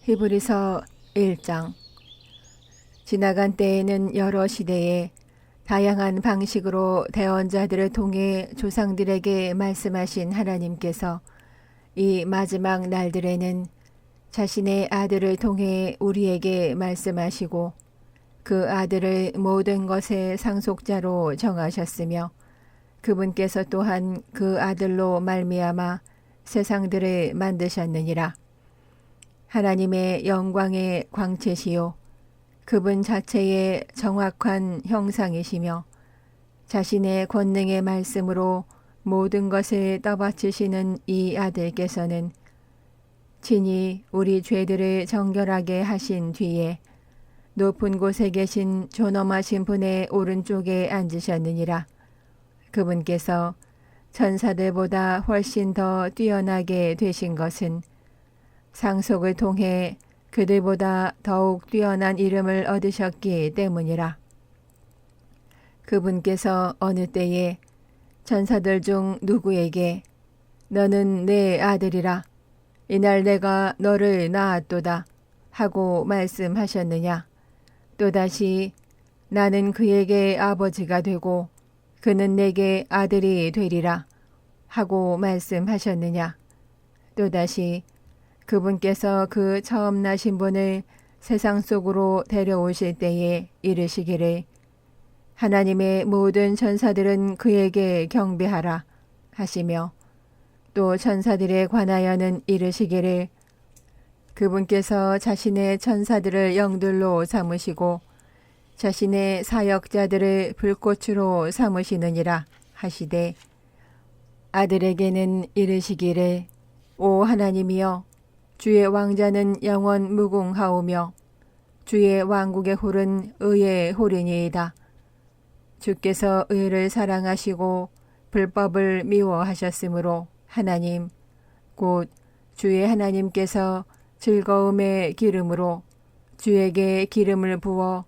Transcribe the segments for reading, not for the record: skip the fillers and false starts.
히브리서 1장. 지나간 때에는 여러 시대에 다양한 방식으로 대언자들을 통해 조상들에게 말씀하신 하나님께서 이 마지막 날들에는 자신의 아들을 통해 우리에게 말씀하시고 그 아들을 모든 것의 상속자로 정하셨으며 그분께서 또한 그 아들로 말미암아 세상들을 만드셨느니라. 하나님의 영광의 광채시요 그분 자체의 정확한 형상이시며 자신의 권능의 말씀으로 모든 것을 떠받치시는 이 아들께서는 친히 우리 죄들을 정결하게 하신 뒤에 높은 곳에 계신 존엄하신 분의 오른쪽에 앉으셨느니라. 그분께서 천사들보다 훨씬 더 뛰어나게 되신 것은 상속을 통해 그들보다 더욱 뛰어난 이름을 얻으셨기 때문이라. 그분께서 어느 때에 천사들 중 누구에게 너는 내 아들이라 이날 내가 너를 낳았도다 하고 말씀하셨느냐. 또다시 나는 그에게 아버지가 되고 그는 내게 아들이 되리라 하고 말씀하셨느냐. 또다시 그분께서 그 처음 나신 분을 세상 속으로 데려오실 때에 이르시기를 하나님의 모든 천사들은 그에게 경배하라 하시며 또 천사들에 관하여는 이르시기를 그분께서 자신의 천사들을 영들로 삼으시고 자신의 사역자들을 불꽃으로 삼으시느니라 하시되 아들에게는 이르시기를 오 하나님이여 주의 왕자는 영원 무궁하오며 주의 왕국의 홀은 의의 홀이니이다. 주께서 의를 사랑하시고 불법을 미워하셨으므로 하나님 곧 주의 하나님께서 즐거움의 기름으로 주에게 기름을 부어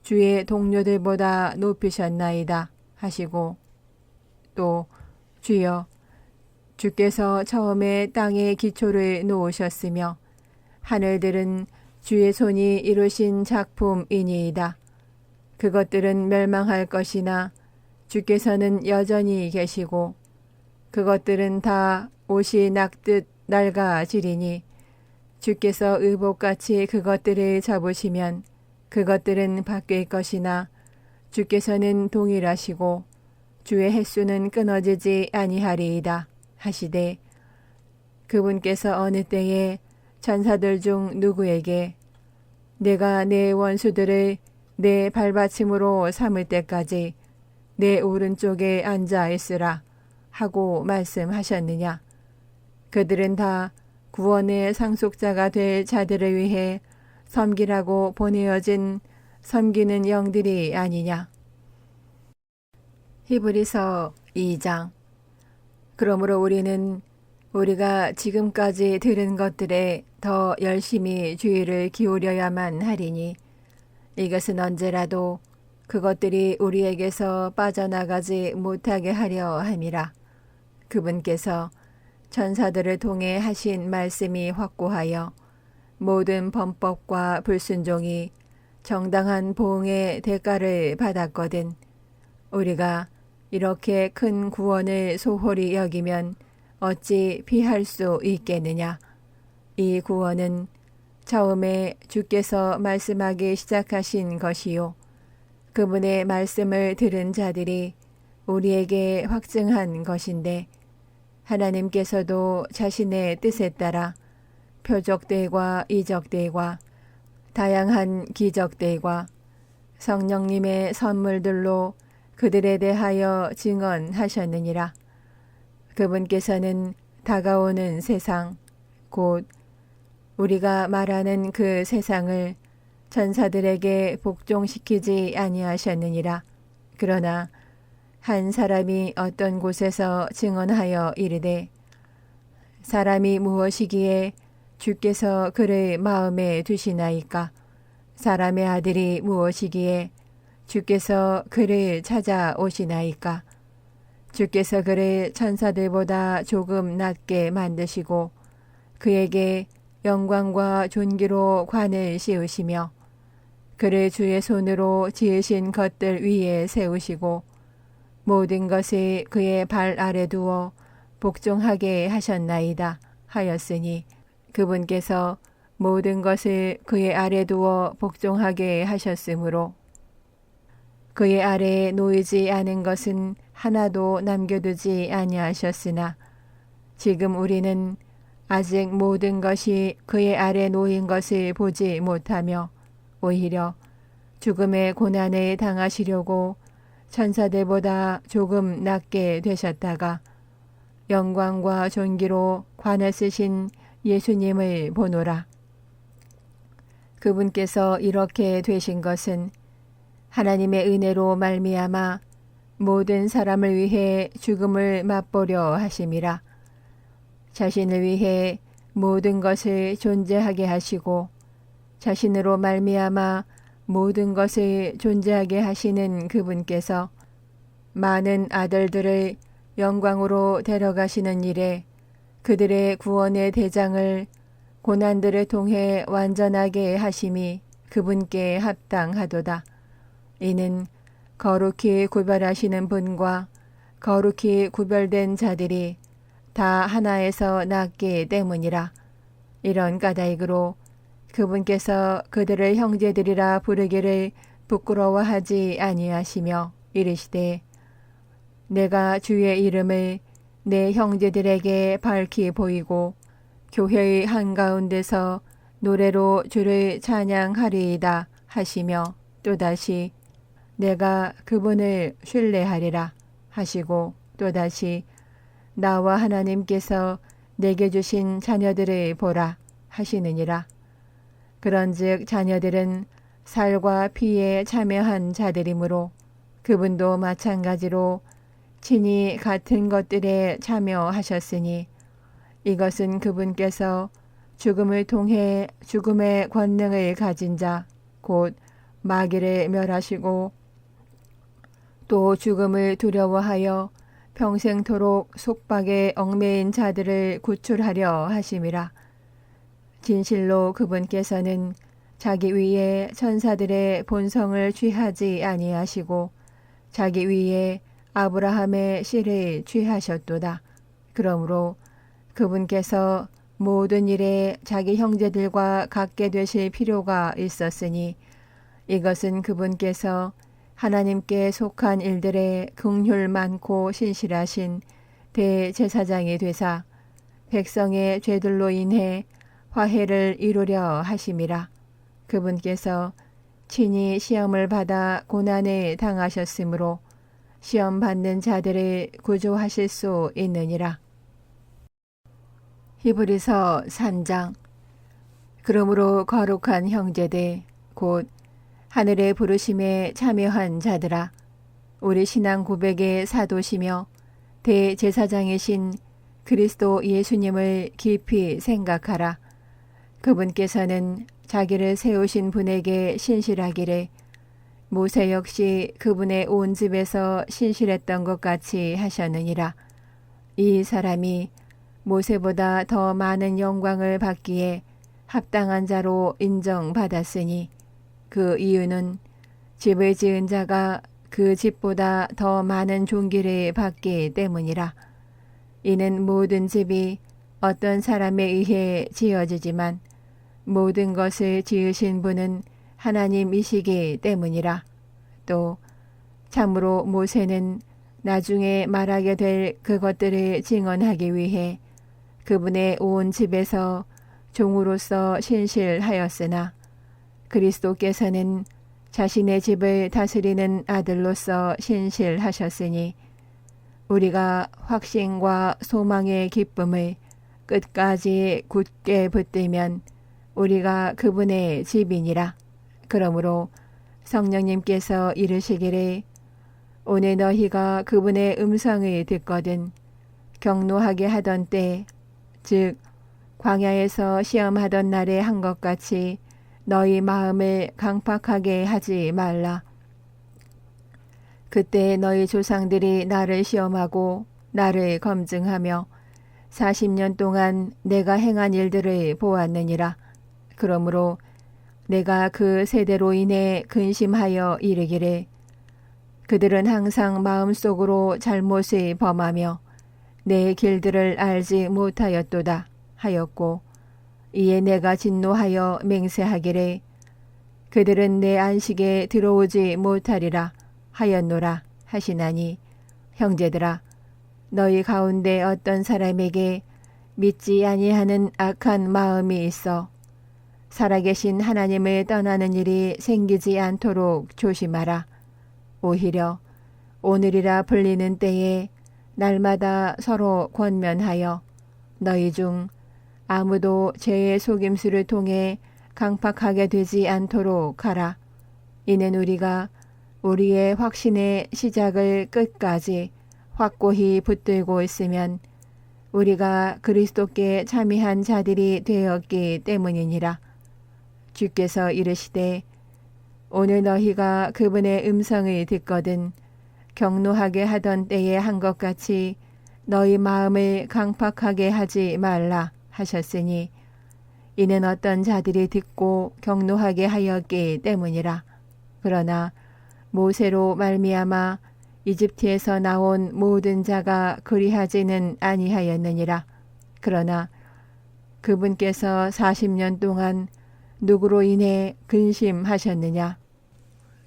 주의 동료들보다 높이셨나이다 하시고 또 주여 주께서 처음에 땅의 기초를 놓으셨으며 하늘들은 주의 손이 이루신 작품이니이다. 그것들은 멸망할 것이나 주께서는 여전히 계시고 그것들은 다 옷이 낙듯 낡아지리니 주께서 의복같이 그것들을 잡으시면 그것들은 바뀔 것이나 주께서는 동일하시고 주의 횟수는 끊어지지 아니하리이다 하시되 그분께서 어느 때에 천사들 중 누구에게 내가 내 원수들을 내 발받침으로 삼을 때까지 내 오른쪽에 앉아 있으라 하고 말씀하셨느냐. 그들은 다 구원의 상속자가 될 자들을 위해 섬기라고 보내어진 섬기는 영들이 아니냐. 히브리서 2장. 그러므로 우리는 우리가 지금까지 들은 것들에 더 열심히 주의를 기울여야만 하리니 이것은 언제라도 그것들이 우리에게서 빠져나가지 못하게 하려 함이라. 그분께서 천사들을 통해 하신 말씀이 확고하여 모든 범법과 불순종이 정당한 보응의 대가를 받았거든. 우리가 이렇게 큰 구원을 소홀히 여기면 어찌 피할 수 있겠느냐. 이 구원은 처음에 주께서 말씀하기 시작하신 것이요 그분의 말씀을 들은 자들이 우리에게 확증한 것인데 하나님께서도 자신의 뜻에 따라 표적들과 이적들과 다양한 기적들과 성령님의 선물들로 그들에 대하여 증언하셨느니라. 그분께서는 다가오는 세상 곧 우리가 말하는 그 세상을 천사들에게 복종시키지 아니하셨느니라. 그러나 한 사람이 어떤 곳에서 증언하여 이르되 사람이 무엇이기에 주께서 그를 마음에 두시나이까. 사람의 아들이 무엇이기에 주께서 그를 찾아오시나이까. 주께서 그를 천사들보다 조금 낮게 만드시고 그에게 영광과 존귀로 관을 씌우시며 그를 주의 손으로 지으신 것들 위에 세우시고 모든 것을 그의 발 아래 두어 복종하게 하셨나이다 하였으니 그분께서 모든 것을 그의 아래 두어 복종하게 하셨으므로 그의 아래에 놓이지 않은 것은 하나도 남겨두지 아니하셨으나 지금 우리는 아직 모든 것이 그의 아래 놓인 것을 보지 못하며 오히려 죽음의 고난을 당하시려고 천사들보다 조금 낮게 되셨다가 영광과 존귀로 관을 쓰신 예수님을 보노라. 그분께서 이렇게 되신 것은 하나님의 은혜로 말미암아 모든 사람을 위해 죽음을 맛보려 하심이라. 자신을 위해 모든 것을 존재하게 하시고 자신으로 말미암아 모든 것을 존재하게 하시는 그분께서 많은 아들들을 영광으로 데려가시는 일에 그들의 구원의 대장을 고난들을 통해 완전하게 하심이 그분께 합당하도다. 이는 거룩히 구별하시는 분과 거룩히 구별된 자들이 다 하나에서 났기 때문이라. 이런 까닭으로 그분께서 그들을 형제들이라 부르기를 부끄러워하지 아니하시며 이르시되 내가 주의 이름을 내 형제들에게 밝히 보이고 교회의 한가운데서 노래로 주를 찬양하리이다 하시며 또다시 내가 그분을 신뢰하리라 하시고 또다시 나와 하나님께서 내게 주신 자녀들을 보라 하시느니라. 그런즉 자녀들은 살과 피에 참여한 자들이므로 그분도 마찬가지로 친히 같은 것들에 참여하셨으니 이것은 그분께서 죽음을 통해 죽음의 권능을 가진 자 곧 마귀를 멸하시고 또 죽음을 두려워하여 평생토록 속박에 얽매인 자들을 구출하려 하심이라. 진실로 그분께서는 자기 위에 천사들의 본성을 취하지 아니하시고 자기 위에 아브라함의 씨를 취하셨도다. 그러므로 그분께서 모든 일에 자기 형제들과 같게 되실 필요가 있었으니 이것은 그분께서 하나님께 속한 일들에 긍휼 많고 신실하신 대제사장이 되사 백성의 죄들로 인해 화해를 이루려 하심이라. 그분께서 친히 시험을 받아 고난을 당하셨으므로 시험 받는 자들을 구조하실 수 있느니라. 히브리서 3장. 그러므로 거룩한 형제들 곧 하늘의 부르심에 참여한 자들아, 우리 신앙 고백의 사도시며 대제사장이신 그리스도 예수님을 깊이 생각하라. 그분께서는 자기를 세우신 분에게 신실하기를 모세 역시 그분의 온 집에서 신실했던 것 같이 하셨느니라. 이 사람이 모세보다 더 많은 영광을 받기에 합당한 자로 인정받았으니 그 이유는 집을 지은 자가 그 집보다 더 많은 존귀를 받기 때문이라. 이는 모든 집이 어떤 사람에 의해 지어지지만 모든 것을 지으신 분은 하나님이시기 때문이라. 또 참으로 모세는 나중에 말하게 될 그것들을 증언하기 위해 그분의 온 집에서 종으로서 신실하였으나 그리스도께서는 자신의 집을 다스리는 아들로서 신실하셨으니 우리가 확신과 소망의 기쁨을 끝까지 굳게 붙들면 우리가 그분의 집이니라. 그러므로 성령님께서 이르시기를 오늘 너희가 그분의 음성을 듣거든 경노하게 하던 때 즉 광야에서 시험하던 날에 한 것 같이 너희 마음을 강팍하게 하지 말라. 그때 너희 조상들이 나를 시험하고 나를 검증하며 40년 동안 내가 행한 일들을 보았느니라. 그러므로 내가 그 세대로 인해 근심하여 이르기를 그들은 항상 마음속으로 잘못을 범하며 내 길들을 알지 못하였도다 하였고, 이에 내가 진노하여 맹세하기를 그들은 내 안식에 들어오지 못하리라 하였노라 하시나니, 형제들아, 너희 가운데 어떤 사람에게 믿지 아니하는 악한 마음이 있어 살아계신 하나님을 떠나는 일이 생기지 않도록 조심하라. 오히려 오늘이라 불리는 때에 날마다 서로 권면하여 너희 중 아무도 죄의 속임수를 통해 강팍하게 되지 않도록 하라. 이는 우리가 우리의 확신의 시작을 끝까지 확고히 붙들고 있으면 우리가 그리스도께 참여한 자들이 되었기 때문이니라. 주께서 이르시되 오늘 너희가 그분의 음성을 듣거든 경노하게 하던 때에 한 것 같이 너희 마음을 강팍하게 하지 말라 하셨으니, 이는 어떤 자들이 듣고 경노하게 하였기 때문이라. 그러나 모세로 말미암아 이집트에서 나온 모든 자가 그리하지는 아니하였느니라. 그러나 그분께서 40년 동안 누구로 인해 근심하셨느냐?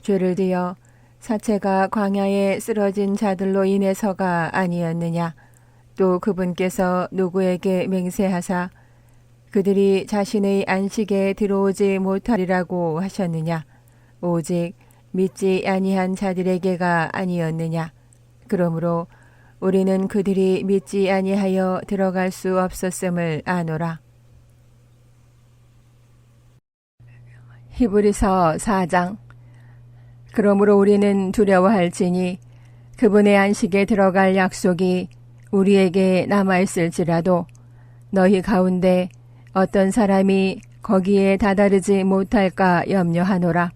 죄를 지어 사체가 광야에 쓰러진 자들로 인해서가 아니었느냐? 또 그분께서 누구에게 맹세하사 그들이 자신의 안식에 들어오지 못하리라고 하셨느냐? 오직 믿지 아니한 자들에게가 아니었느냐? 그러므로 우리는 그들이 믿지 아니하여 들어갈 수 없었음을 아노라. 히브리서 4장. 그러므로 우리는 두려워할지니 그분의 안식에 들어갈 약속이 우리에게 남아있을지라도 너희 가운데 어떤 사람이 거기에 다다르지 못할까 염려하노라.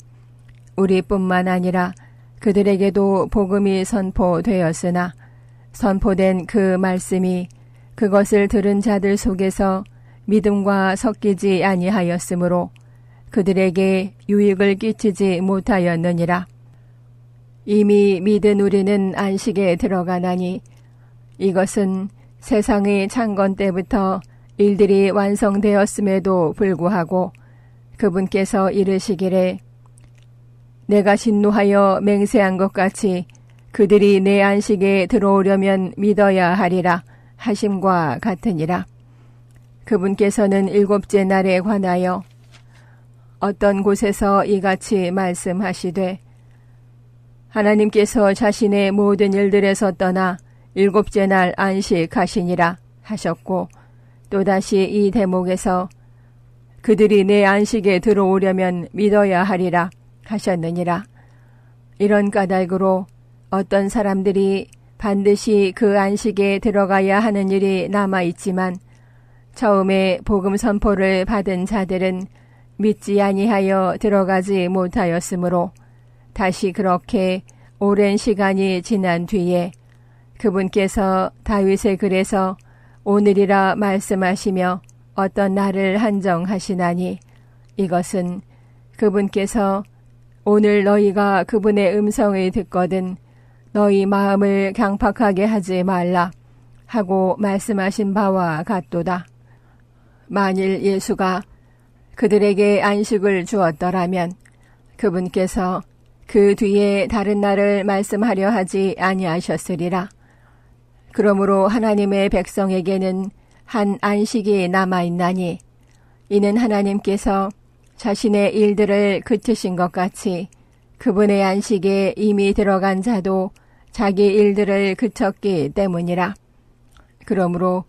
우리뿐만 아니라 그들에게도 복음이 선포되었으나 선포된 그 말씀이 그것을 들은 자들 속에서 믿음과 섞이지 아니하였으므로 그들에게 유익을 끼치지 못하였느니라. 이미 믿은 우리는 안식에 들어가나니 이것은 세상의 창건 때부터 일들이 완성되었음에도 불구하고 그분께서 이르시기를 내가 진노하여 맹세한 것 같이 그들이 내 안식에 들어오려면 믿어야 하리라 하심과 같으니라. 그분께서는 일곱째 날에 관하여 어떤 곳에서 이같이 말씀하시되 하나님께서 자신의 모든 일들에서 떠나 일곱째 날 안식하시니라 하셨고, 또다시 이 대목에서 그들이 내 안식에 들어오려면 믿어야 하리라 하셨느니라. 이런 까닭으로 어떤 사람들이 반드시 그 안식에 들어가야 하는 일이 남아있지만 처음에 복음 선포를 받은 자들은 믿지 아니하여 들어가지 못하였으므로 다시 그렇게 오랜 시간이 지난 뒤에 그분께서 다윗의 글에서 오늘이라 말씀하시며 어떤 날을 한정하시나니 이것은 그분께서 오늘 너희가 그분의 음성을 듣거든 너희 마음을 강팍하게 하지 말라 하고 말씀하신 바와 같도다. 만일 예수가 그들에게 안식을 주었더라면 그분께서 그 뒤에 다른 날을 말씀하려 하지 아니하셨으리라. 그러므로 하나님의 백성에게는 한 안식이 남아있나니 이는 하나님께서 자신의 일들을 그치신 것 같이 그분의 안식에 이미 들어간 자도 자기 일들을 그쳤기 때문이라. 그러므로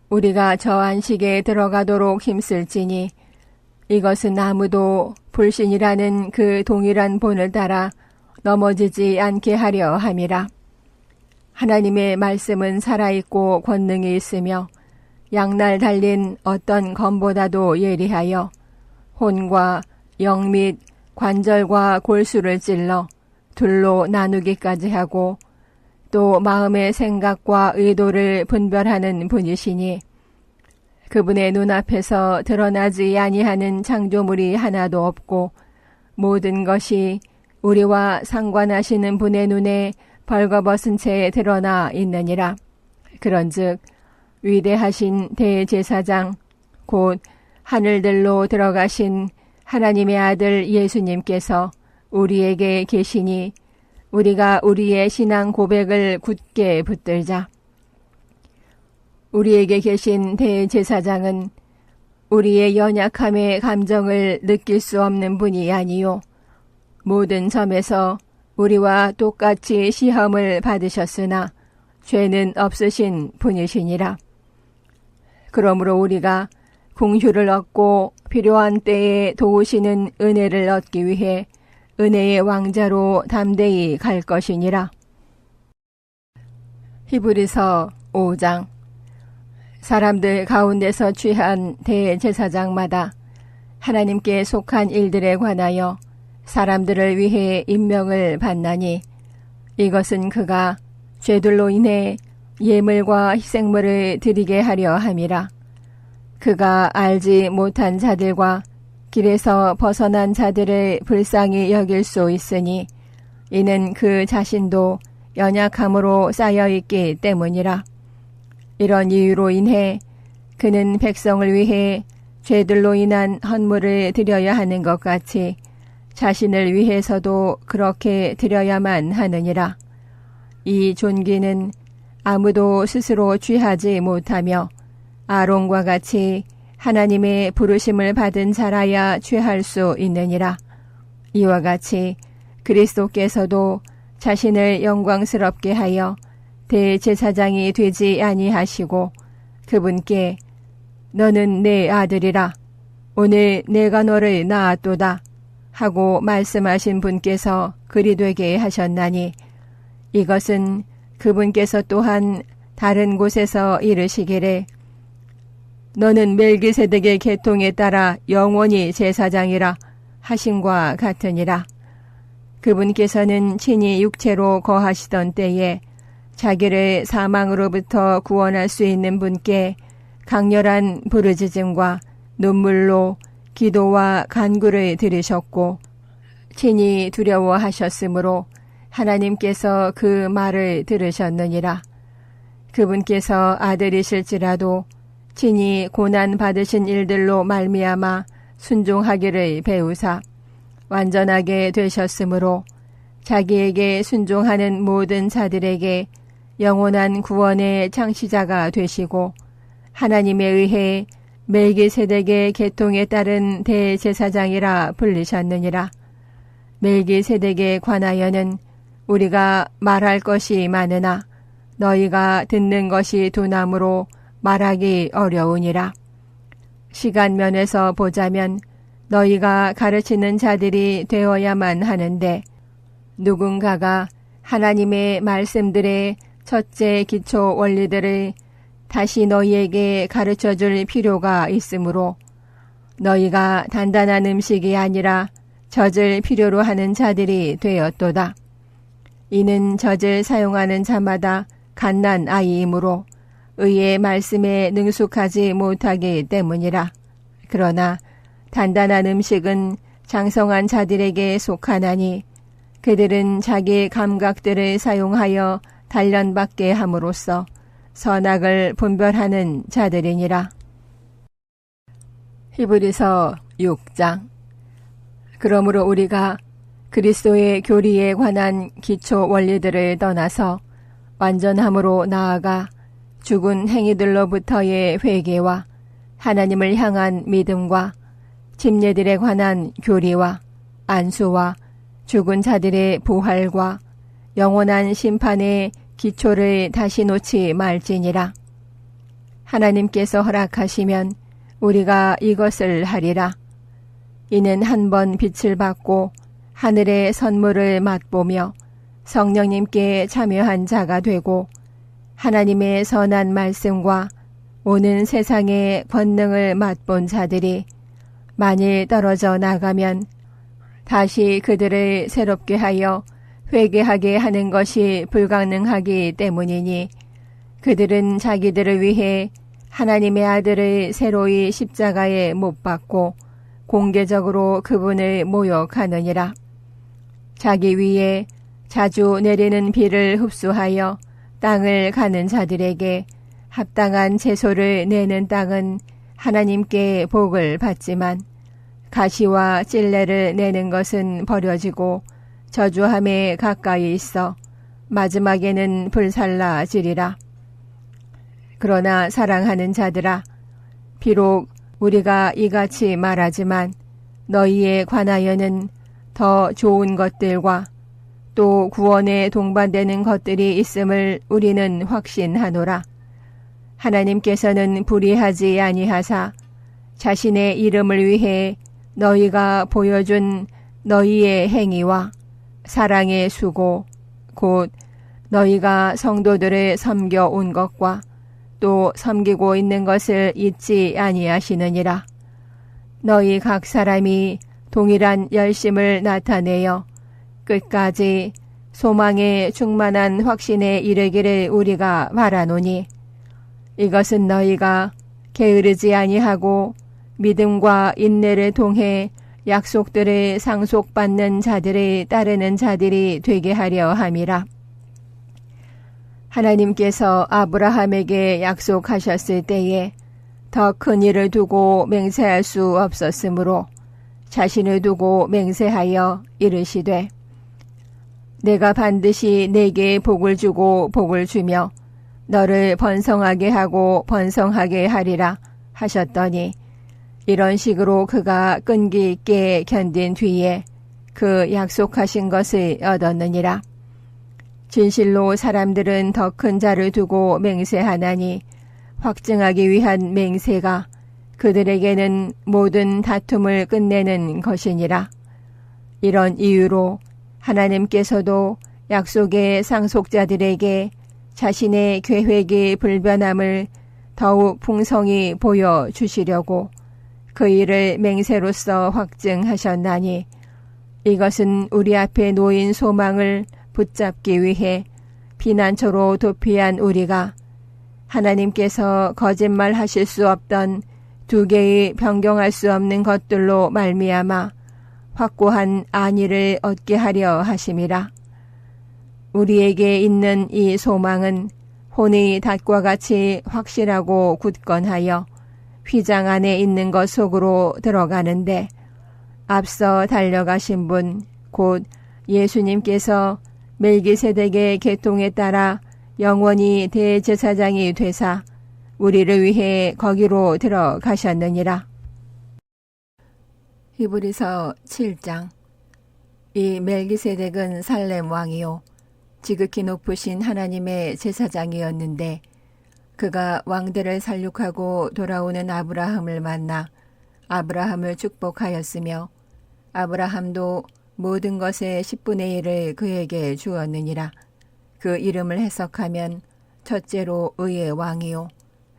우리가 저 안식에 들어가도록 힘쓸지니 이것은 아무도 불신이라는 그 동일한 본을 따라 넘어지지 않게 하려 함이라. 하나님의 말씀은 살아있고 권능이 있으며 양날 달린 어떤 검보다도 예리하여 혼과 영 및 관절과 골수를 찔러 둘로 나누기까지 하고 또 마음의 생각과 의도를 분별하는 분이시니 그분의 눈앞에서 드러나지 아니하는 창조물이 하나도 없고 모든 것이 우리와 상관하시는 분의 눈에 벌거벗은 채 드러나 있느니라. 그런즉 위대하신 대제사장 곧 하늘들로 들어가신 하나님의 아들 예수님께서 우리에게 계시니 우리가 우리의 신앙 고백을 굳게 붙들자. 우리에게 계신 대제사장은 우리의 연약함의 감정을 느낄 수 없는 분이 아니요 모든 점에서 우리와 똑같이 시험을 받으셨으나 죄는 없으신 분이시니라. 그러므로 우리가 긍휼을 얻고 필요한 때에 도우시는 은혜를 얻기 위해 은혜의 왕자로 담대히 갈 것이니라. 히브리서 5장. 사람들 가운데서 취한 대제사장마다 하나님께 속한 일들에 관하여 사람들을 위해 임명을 받나니 이것은 그가 죄들로 인해 예물과 희생물을 드리게 하려 함이라. 그가 알지 못한 자들과 길에서 벗어난 자들을 불쌍히 여길 수 있으니 이는 그 자신도 연약함으로 쌓여있기 때문이라. 이런 이유로 인해 그는 백성을 위해 죄들로 인한 헌물을 드려야 하는 것 같이 자신을 위해서도 그렇게 드려야만 하느니라. 이 존귀는 아무도 스스로 취하지 못하며 아론과 같이 하나님의 부르심을 받은 자라야 취할 수 있느니라. 이와 같이 그리스도께서도 자신을 영광스럽게 하여 대제사장이 되지 아니하시고 그분께 너는 내 아들이라 오늘 내가 너를 낳았도다 하고 말씀하신 분께서 그리 되게 하셨나니 이것은 그분께서 또한 다른 곳에서 이르시기를 너는 멜기세덱의 계통에 따라 영원히 제사장이라 하심과 같으니라. 그분께서는 친히 육체로 거하시던 때에 자기를 사망으로부터 구원할 수 있는 분께 강렬한 부르짖음과 눈물로 기도와 간구를 들으셨고 친히 두려워하셨으므로 하나님께서 그 말을 들으셨느니라. 그분께서 아들이실지라도 친히 고난 받으신 일들로 말미암아 순종하기를 배우사 완전하게 되셨으므로 자기에게 순종하는 모든 자들에게 영원한 구원의 창시자가 되시고 하나님에 의해 멜기세덱의 계통에 따른 대제사장이라 불리셨느니라. 멜기세덱에 관하여는 우리가 말할 것이 많으나 너희가 듣는 것이 둔함으로 말하기 어려우니라. 시간 면에서 보자면 너희가 가르치는 자들이 되어야만 하는데 누군가가 하나님의 말씀들의 첫째 기초 원리들을 다시 너희에게 가르쳐줄 필요가 있으므로 너희가 단단한 음식이 아니라 젖을 필요로 하는 자들이 되었도다. 이는 젖을 사용하는 자마다 갓난 아이이므로 의의 말씀에 능숙하지 못하기 때문이라. 그러나 단단한 음식은 장성한 자들에게 속하나니 그들은 자기 감각들을 사용하여 단련받게 함으로써 선악을 분별하는 자들이니라. 히브리서 6장. 그러므로 우리가 그리스도의 교리에 관한 기초 원리들을 떠나서 완전함으로 나아가 죽은 행위들로부터의 회개와 하나님을 향한 믿음과 침례들에 관한 교리와 안수와 죽은 자들의 부활과 영원한 심판의 기초를 다시 놓지 말지니라. 하나님께서 허락하시면 우리가 이것을 하리라. 이는 한 번 빛을 받고 하늘의 선물을 맛보며 성령님께 참여한 자가 되고 하나님의 선한 말씀과 오는 세상의 권능을 맛본 자들이 만일 떨어져 나가면 다시 그들을 새롭게 하여 회개하게 하는 것이 불가능하기 때문이니 그들은 자기들을 위해 하나님의 아들을 새로이 십자가에 못 박고 공개적으로 그분을 모욕하느니라. 자기 위에 자주 내리는 비를 흡수하여 땅을 가는 자들에게 합당한 채소를 내는 땅은 하나님께 복을 받지만 가시와 찔레를 내는 것은 버려지고 저주함에 가까이 있어 마지막에는 불살라지리라. 그러나 사랑하는 자들아, 비록 우리가 이같이 말하지만 너희에 관하여는 더 좋은 것들과 또 구원에 동반되는 것들이 있음을 우리는 확신하노라. 하나님께서는 불의하지 아니하사 자신의 이름을 위해 너희가 보여준 너희의 행위와 사랑의 수고 곧 너희가 성도들을 섬겨온 것과 또 섬기고 있는 것을 잊지 아니하시느니라. 너희 각 사람이 동일한 열심을 나타내어 끝까지 소망의 충만한 확신에 이르기를 우리가 바라노니 이것은 너희가 게으르지 아니하고 믿음과 인내를 통해 약속들을 상속받는 자들을 따르는 자들이 되게 하려 함이라. 하나님께서 아브라함에게 약속하셨을 때에 더 큰 일을 두고 맹세할 수 없었으므로 자신을 두고 맹세하여 이르시되 내가 반드시 네게 복을 주고 복을 주며 너를 번성하게 하고 번성하게 하리라 하셨더니 이런 식으로 그가 끈기 있게 견딘 뒤에 그 약속하신 것을 얻었느니라. 진실로 사람들은 더 큰 자를 두고 맹세하나니 확증하기 위한 맹세가 그들에게는 모든 다툼을 끝내는 것이니라. 이런 이유로 하나님께서도 약속의 상속자들에게 자신의 계획의 불변함을 더욱 풍성히 보여주시려고 그 일을 맹세로서 확증하셨나니 이것은 우리 앞에 놓인 소망을 붙잡기 위해 피난처로 도피한 우리가 하나님께서 거짓말하실 수 없던 두 개의 변경할 수 없는 것들로 말미암아 확고한 안위를 얻게 하려 하심이라. 우리에게 있는 이 소망은 혼의 닷과 같이 확실하고 굳건하여 휘장 안에 있는 것 속으로 들어가는데 앞서 달려가신 분 곧 예수님께서 멜기세덱의 계통에 따라 영원히 대제사장이 되사 우리를 위해 거기로 들어가셨느니라. 히브리서 7장. 이 멜기세덱은 살렘 왕이요 지극히 높으신 하나님의 제사장이었는데 그가 왕들을 살육하고 돌아오는 아브라함을 만나 아브라함을 축복하였으며 아브라함도 모든 것의 10분의 1을 그에게 주었느니라. 그 이름을 해석하면 첫째로 의의 왕이요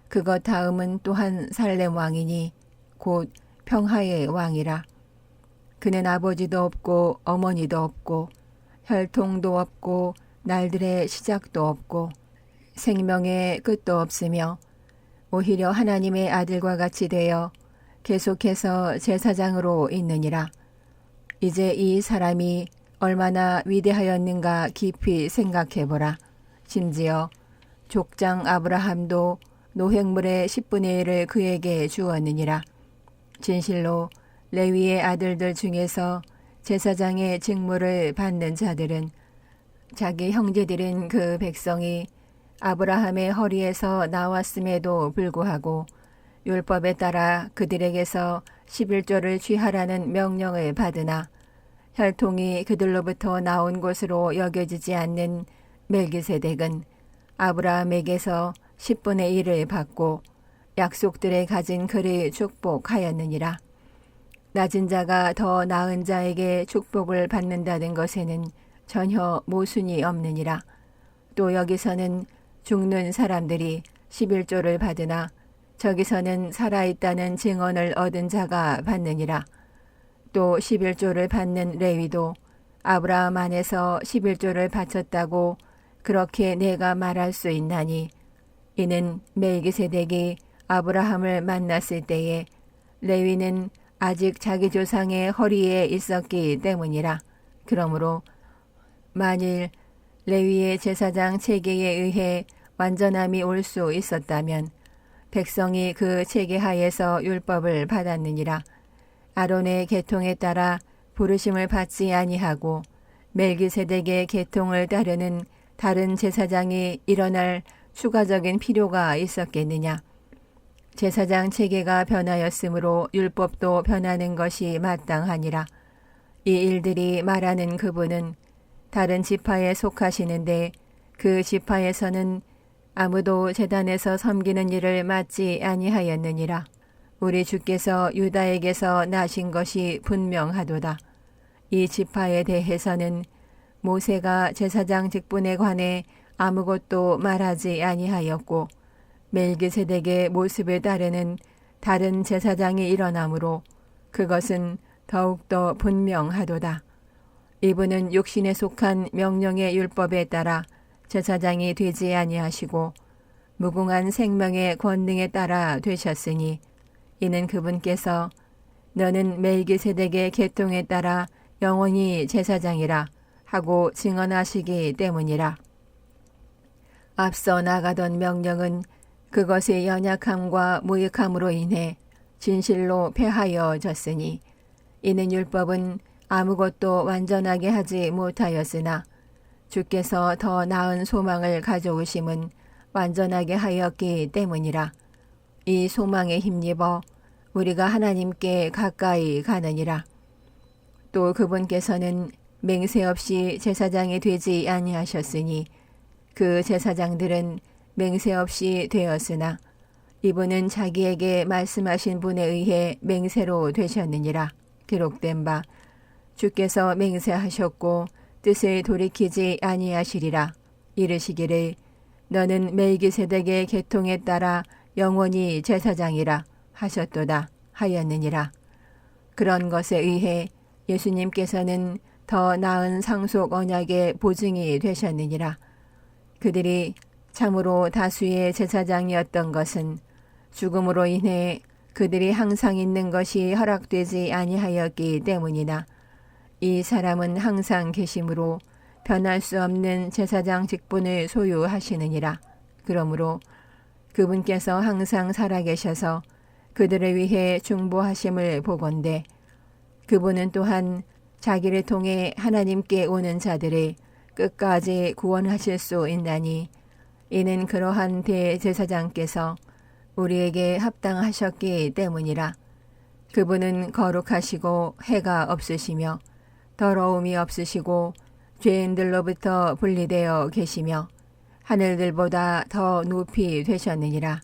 그것 다음은 또한 살렘 왕이니 곧 평화의 왕이라. 그는 아버지도 없고 어머니도 없고 혈통도 없고 날들의 시작도 없고 생명의 끝도 없으며 오히려 하나님의 아들과 같이 되어 계속해서 제사장으로 있느니라. 이제 이 사람이 얼마나 위대하였는가 깊이 생각해보라. 심지어 족장 아브라함도 노획물의 10분의 1을 그에게 주었느니라. 진실로 레위의 아들들 중에서 제사장의 직무를 받는 자들은 자기 형제들인 그 백성이 아브라함의 허리에서 나왔음에도 불구하고 율법에 따라 그들에게서 11조를 취하라는 명령을 받으나 혈통이 그들로부터 나온 것으로 여겨지지 않는 멜기세덱은 아브라함에게서 10분의 1을 받고 약속들에 가진 그를 축복하였느니라. 낮은 자가 더 나은 자에게 축복을 받는다는 것에는 전혀 모순이 없느니라. 또 여기서는 죽는 사람들이 11조를 받으나 저기서는 살아있다는 증언을 얻은 자가 받느니라. 또 11조를 받는 레위도 아브라함 안에서 11조를 바쳤다고 그렇게 내가 말할 수 있나니 이는 멜기세덱이 아브라함을 만났을 때에 레위는 아직 자기 조상의 허리에 있었기 때문이라. 그러므로 만일 레위의 제사장 체계에 의해 완전함이 올 수 있었다면 백성이 그 체계 하에서 율법을 받았느니라. 아론의 계통에 따라 부르심을 받지 아니하고 멜기세덱의 계통을 따르는 다른 제사장이 일어날 추가적인 필요가 있었겠느냐. 제사장 체계가 변하였으므로 율법도 변하는 것이 마땅하니라. 이 일들이 말하는 그분은 다른 지파에 속하시는데 그 지파에서는 아무도 제단에서 섬기는 일을 맡지 아니하였느니라. 우리 주께서 유다에게서 나신 것이 분명하도다. 이 지파에 대해서는 모세가 제사장 직분에 관해 아무것도 말하지 아니하였고 멜기세덱의 모습을 따르는 다른 제사장이 일어나므로 그것은 더욱더 분명하도다. 이분은 육신에 속한 명령의 율법에 따라 제사장이 되지 아니하시고 무궁한 생명의 권능에 따라 되셨으니 이는 그분께서 너는 멜기세덱의 계통에 따라 영원히 제사장이라 하고 증언하시기 때문이라. 앞서 나가던 명령은 그것의 연약함과 무익함으로 인해 진실로 폐하여졌으니 이는 율법은 아무것도 완전하게 하지 못하였으나 주께서 더 나은 소망을 가져오심은 완전하게 하였기 때문이라. 이 소망에 힘입어 우리가 하나님께 가까이 가느니라. 또 그분께서는 맹세 없이 제사장이 되지 아니하셨으니 그 제사장들은 맹세 없이 되었으나 이분은 자기에게 말씀하신 분에 의해 맹세로 되셨느니라. 기록된 바 주께서 맹세하셨고 뜻을 돌이키지 아니하시리라. 이르시기를 너는 멜기세덱의 계통에 따라 영원히 제사장이라 하셨도다 하였느니라. 그런 것에 의해 예수님께서는 더 나은 상속 언약의 보증이 되셨느니라. 그들이 참으로 다수의 제사장이었던 것은 죽음으로 인해 그들이 항상 있는 것이 허락되지 아니하였기 때문이나 이 사람은 항상 계심으로 변할 수 없는 제사장 직분을 소유하시느니라. 그러므로 그분께서 항상 살아계셔서 그들을 위해 중보하심을 보건대 그분은 또한 자기를 통해 하나님께 오는 자들을 끝까지 구원하실 수 있나니 이는 그러한 대제사장께서 우리에게 합당하셨기 때문이라. 그분은 거룩하시고 해가 없으시며 더러움이 없으시고 죄인들로부터 분리되어 계시며 하늘들보다 더 높이 되셨느니라.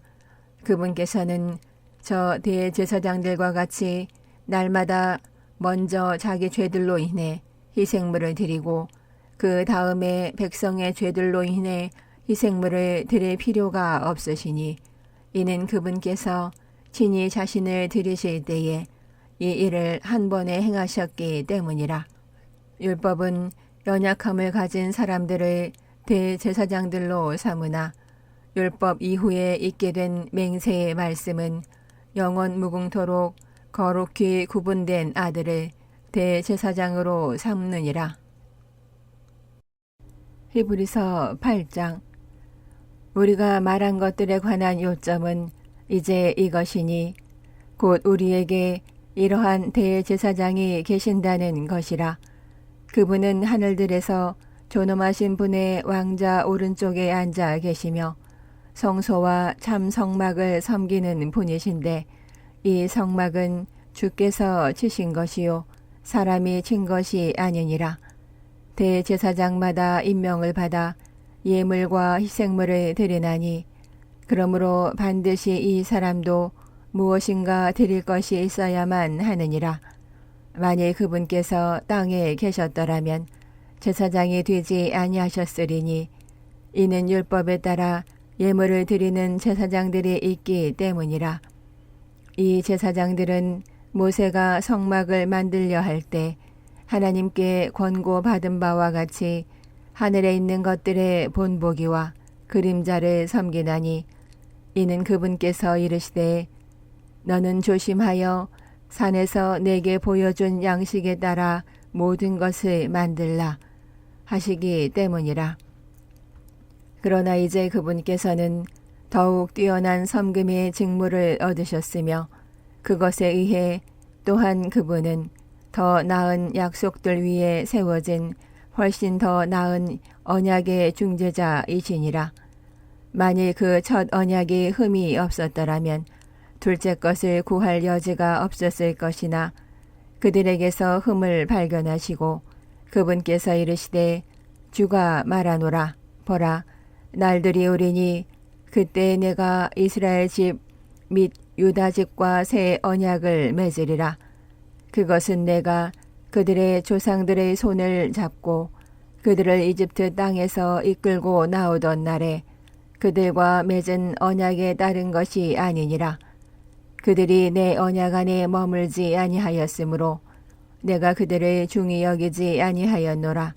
그분께서는 저 대제사장들과 같이 날마다 먼저 자기 죄들로 인해 희생물을 드리고 그 다음에 백성의 죄들로 인해 희생물을 드릴 필요가 없으시니 이는 그분께서 친히 자신을 드리실 때에 이 일을 한 번에 행하셨기 때문이라. 율법은 연약함을 가진 사람들을 대제사장들로 삼으나 율법 이후에 있게 된 맹세의 말씀은 영원 무궁토록 거룩히 구분된 아들을 대제사장으로 삼느니라. 히브리서 8장. 우리가 말한 것들에 관한 요점은 이제 이것이니 곧 우리에게 이러한 대제사장이 계신다는 것이라. 그분은 하늘들에서 존엄하신 분의 왕자 오른쪽에 앉아 계시며 성소와 참 성막을 섬기는 분이신데 이 성막은 주께서 치신 것이요 사람이 친 것이 아니니라. 대제사장마다 임명을 받아 예물과 희생물을 드리나니 그러므로 반드시 이 사람도 무엇인가 드릴 것이 있어야만 하느니라. 만일 그분께서 땅에 계셨더라면 제사장이 되지 아니하셨으리니 이는 율법에 따라 예물을 드리는 제사장들이 있기 때문이라. 이 제사장들은 모세가 성막을 만들려 할 때 하나님께 권고받은 바와 같이 하늘에 있는 것들의 본보기와 그림자를 섬기나니 이는 그분께서 이르시되 너는 조심하여 산에서 내게 보여준 양식에 따라 모든 것을 만들라 하시기 때문이라. 그러나 이제 그분께서는 더욱 뛰어난 섬김의 직무를 얻으셨으며 그것에 의해 또한 그분은 더 나은 약속들 위에 세워진 훨씬 더 나은 언약의 중재자이시니라. 만일 그 첫 언약이 흠이 없었더라면 둘째 것을 구할 여지가 없었을 것이나 그들에게서 흠을 발견하시고 그분께서 이르시되 주가 말하노라. 보라, 날들이 오리니 그때 내가 이스라엘 집 및 유다 집과 새 언약을 맺으리라. 그것은 내가 그들의 조상들의 손을 잡고 그들을 이집트 땅에서 이끌고 나오던 날에 그들과 맺은 언약에 따른 것이 아니니라. 그들이 내 언약 안에 머물지 아니하였으므로 내가 그들을 중히 여기지 아니하였노라.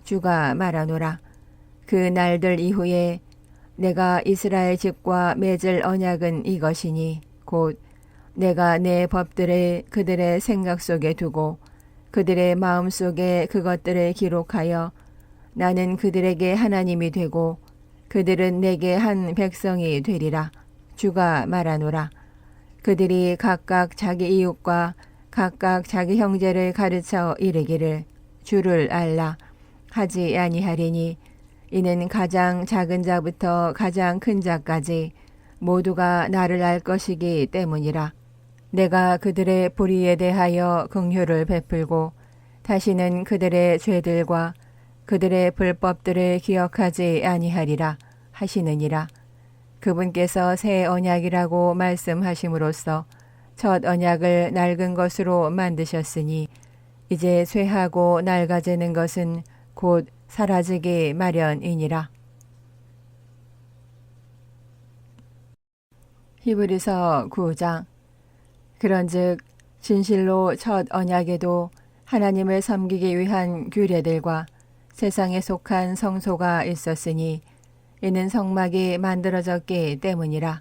주가 말하노라. 그 날들 이후에 내가 이스라엘 집과 맺을 언약은 이것이니 곧 내가 내 법들을 그들의 생각 속에 두고 그들의 마음 속에 그것들을 기록하여 나는 그들에게 하나님이 되고 그들은 내게 한 백성이 되리라. 주가 말하노라. 그들이 각각 자기 이웃과 각각 자기 형제를 가르쳐 이르기를 주를 알라 하지 아니하리니 이는 가장 작은 자부터 가장 큰 자까지 모두가 나를 알 것이기 때문이라. 내가 그들의 불의에 대하여 긍휼을 베풀고 다시는 그들의 죄들과 그들의 불법들을 기억하지 아니하리라 하시느니라. 그분께서 새 언약이라고 말씀하심으로써 첫 언약을 낡은 것으로 만드셨으니 이제 쇠하고 낡아지는 것은 곧 사라지기 마련이니라. 히브리서 9장. 그런즉 진실로 첫 언약에도 하나님을 섬기기 위한 규례들과 세상에 속한 성소가 있었으니 이는 성막이 만들어졌기 때문이라.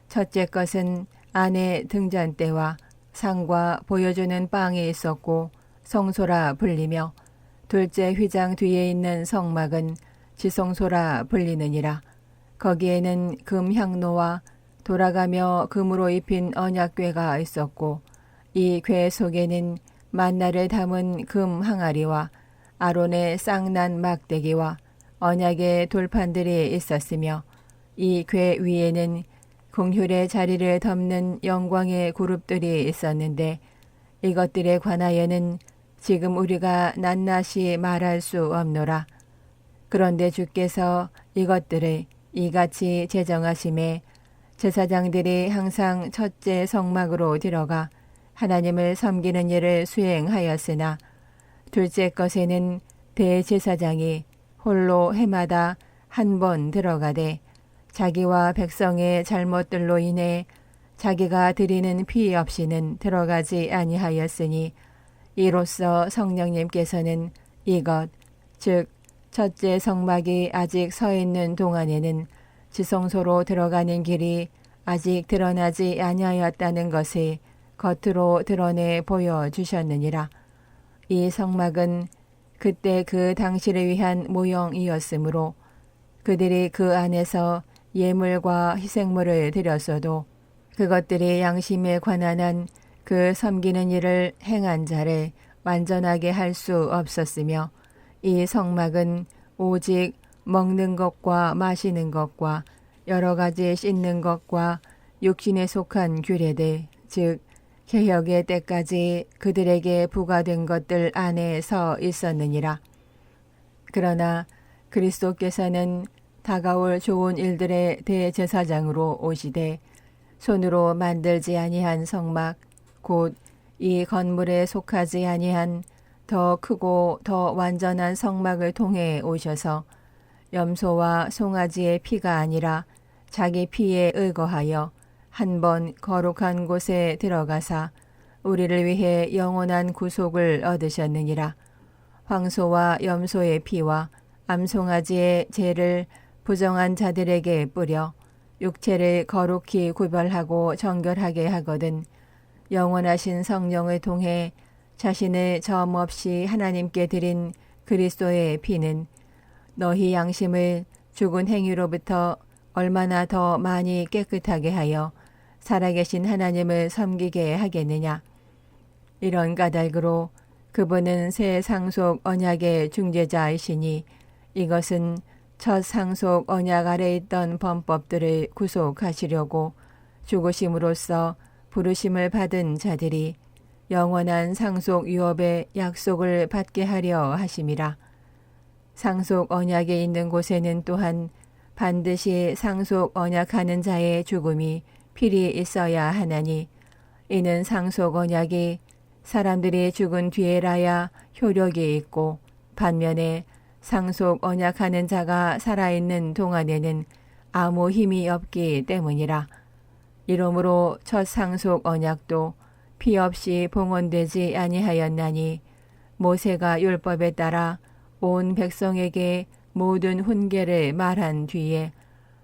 첫째 것은 안에 등잔대와 상과 보여주는 빵이 있었고 성소라 불리며 둘째 휘장 뒤에 있는 성막은 지성소라 불리느니라. 거기에는 금 향로와 돌아가며 금으로 입힌 언약궤가 있었고 이 궤 속에는 만나를 담은 금 항아리와 아론의 쌍난 막대기와 언약의 돌판들이 있었으며 이 궤 위에는 긍휼의 자리를 덮는 영광의 그룹들이 있었는데 이것들에 관하여는 지금 우리가 낱낱이 말할 수 없노라. 그런데 주께서 이것들을 이같이 제정하심에 제사장들이 항상 첫째 성막으로 들어가 하나님을 섬기는 일을 수행하였으나 둘째 것에는 대제사장이 홀로 해마다 한 번 들어가되 자기와 백성의 잘못들로 인해 자기가 드리는 피 없이는 들어가지 아니하였으니 이로써 성령님께서는 이것 즉 첫째 성막이 아직 서 있는 동안에는 지성소로 들어가는 길이 아직 드러나지 아니하였다는 것을 겉으로 드러내 보여주셨느니라. 이 성막은 그때 그 당시를 위한 모형이었으므로 그들이 그 안에서 예물과 희생물을 드렸어도 그것들이 양심에 관한 한 그 섬기는 일을 행한 자를 완전하게 할 수 없었으며 이 성막은 오직 먹는 것과 마시는 것과 여러 가지 씻는 것과 육신에 속한 규례들 즉 개혁의 때까지 그들에게 부과된 것들 안에 서 있었느니라. 그러나 그리스도께서는 다가올 좋은 일들의 대제사장으로 오시되 손으로 만들지 아니한 성막 곧 이 건물에 속하지 아니한 더 크고 더 완전한 성막을 통해 오셔서 염소와 송아지의 피가 아니라 자기 피에 의거하여 한 번 거룩한 곳에 들어가사 우리를 위해 영원한 구속을 얻으셨느니라. 황소와 염소의 피와 암송아지의 죄를 부정한 자들에게 뿌려 육체를 거룩히 구별하고 정결하게 하거든 영원하신 성령을 통해 자신을 점없이 하나님께 드린 그리스도의 피는 너희 양심을 죽은 행위로부터 얼마나 더 많이 깨끗하게 하여 살아계신 하나님을 섬기게 하겠느냐. 이런 까닭으로 그분은 새 상속 언약의 중재자이시니 이것은 첫 상속 언약 아래 있던 범법들을 구속하시려고 죽으심으로써 부르심을 받은 자들이 영원한 상속 유업의 약속을 받게 하려 하심이라. 상속 언약에 있는 곳에는 또한 반드시 상속 언약하는 자의 죽음이 필히 있어야 하나니 이는 상속 언약이 사람들이 죽은 뒤에라야 효력이 있고 반면에 상속 언약하는 자가 살아있는 동안에는 아무 힘이 없기 때문이라. 이러므로 첫 상속 언약도 피 없이 봉헌되지 아니하였나니 모세가 율법에 따라 온 백성에게 모든 훈계를 말한 뒤에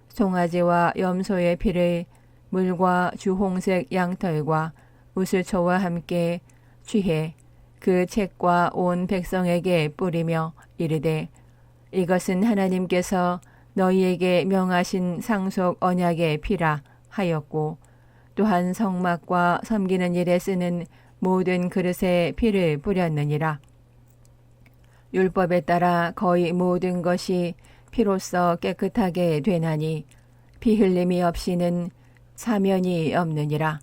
송아지와 염소의 피를 물과 주홍색 양털과 우슬초와 함께 취해 그 책과 온 백성에게 뿌리며 이르되 이것은 하나님께서 너희에게 명하신 상속 언약의 피라 하였고 또한 성막과 섬기는 일에 쓰는 모든 그릇에 피를 뿌렸느니라. 율법에 따라 거의 모든 것이 피로써 깨끗하게 되나니 피 흘림이 없이는 사면이 없느니라.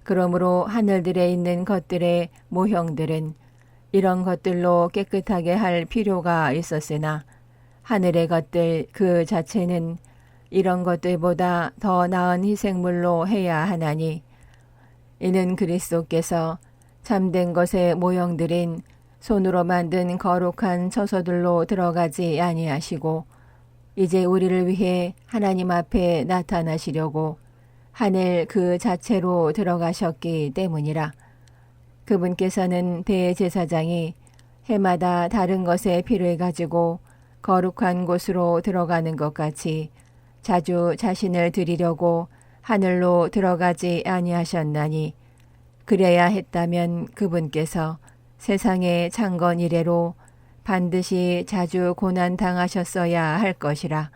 그러므로 하늘들에 있는 것들의 모형들은 이런 것들로 깨끗하게 할 필요가 있었으나 하늘의 것들 그 자체는 이런 것들보다 더 나은 희생물로 해야 하나니 이는 그리스도께서 참된 것의 모형들인 손으로 만든 거룩한 처소들로 들어가지 아니하시고 이제 우리를 위해 하나님 앞에 나타나시려고 하늘 그 자체로 들어가셨기 때문이라. 그분께서는 대제사장이 해마다 다른 것의 피를 가지고 거룩한 곳으로 들어가는 것 같이 자주 자신을 드리려고 하늘로 들어가지 아니하셨나니 그래야 했다면 그분께서 세상의 창건 이래로 반드시 자주 고난 당하셨어야 할 것이라.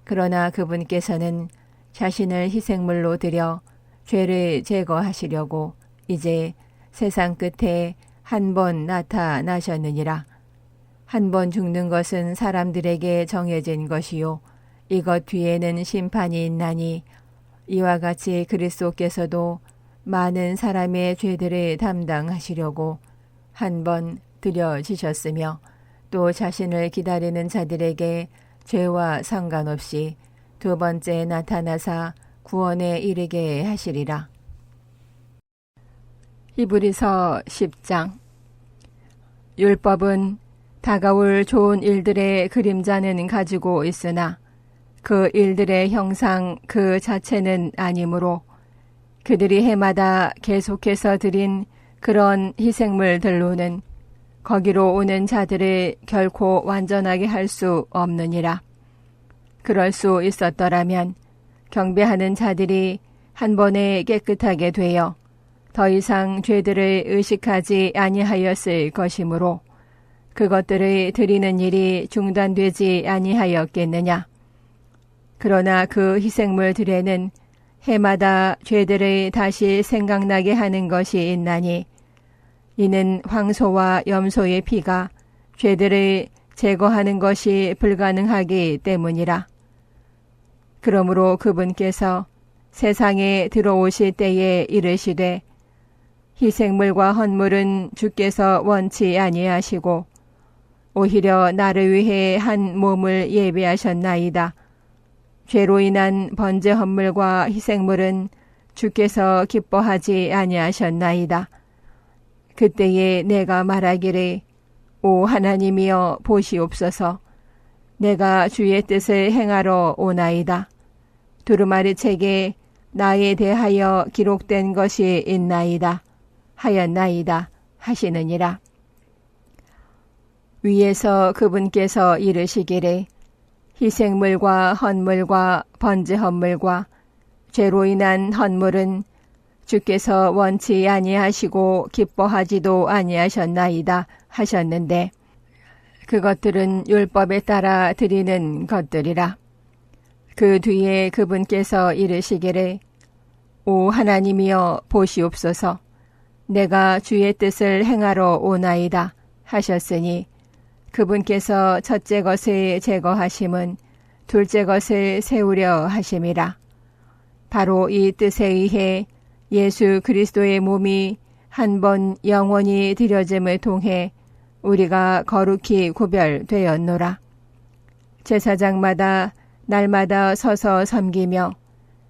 그러나 그분께서는 자신을 희생물로 드려 죄를 제거하시려고 이제 세상 끝에 한 번 나타나셨느니라. 한 번 죽는 것은 사람들에게 정해진 것이요 이것 뒤에는 심판이 있나니 이와 같이 그리스도께서도 많은 사람의 죄들을 담당하시려고 한 번 드려지셨으며 또 자신을 기다리는 자들에게 죄와 상관없이 두 번째 나타나사 구원에 이르게 하시리라. 히브리서 10장. 율법은 다가올 좋은 일들의 그림자는 가지고 있으나 그 일들의 형상 그 자체는 아니므로 그들이 해마다 계속해서 드린 그런 희생물들로는 거기로 오는 자들을 결코 완전하게 할 수 없느니라. 그럴 수 있었더라면 경배하는 자들이 한 번에 깨끗하게 되어 더 이상 죄들을 의식하지 아니하였을 것이므로 그것들을 드리는 일이 중단되지 아니하였겠느냐. 그러나 그 희생물들에는 해마다 죄들을 다시 생각나게 하는 것이 있나니 이는 황소와 염소의 피가 죄들을 제거하는 것이 불가능하기 때문이라. 그러므로 그분께서 세상에 들어오실 때에 이르시되 희생물과 헌물은 주께서 원치 아니하시고 오히려 나를 위해 한 몸을 예비하셨나이다. 죄로 인한 번제 헌물과 희생물은 주께서 기뻐하지 아니하셨나이다. 그때에 내가 말하기를 오 하나님이여 보시옵소서. 내가 주의 뜻을 행하러 오나이다. 두루마리 책에 나에 대하여 기록된 것이 있나이다. 하였나이다. 하시느니라. 위에서 그분께서 이르시기를 희생물과 헌물과 번제 헌물과 죄로 인한 헌물은 주께서 원치 아니하시고 기뻐하지도 아니하셨나이다 하셨는데 그것들은 율법에 따라 드리는 것들이라. 그 뒤에 그분께서 이르시기를 오 하나님이여 보시옵소서 내가 주의 뜻을 행하러 오나이다 하셨으니 그분께서 첫째 것을 제거하심은 둘째 것을 세우려 하심이라. 바로 이 뜻에 의해 예수 그리스도의 몸이 한 번 영원히 드려짐을 통해 우리가 거룩히 구별되었노라. 제사장마다 날마다 서서 섬기며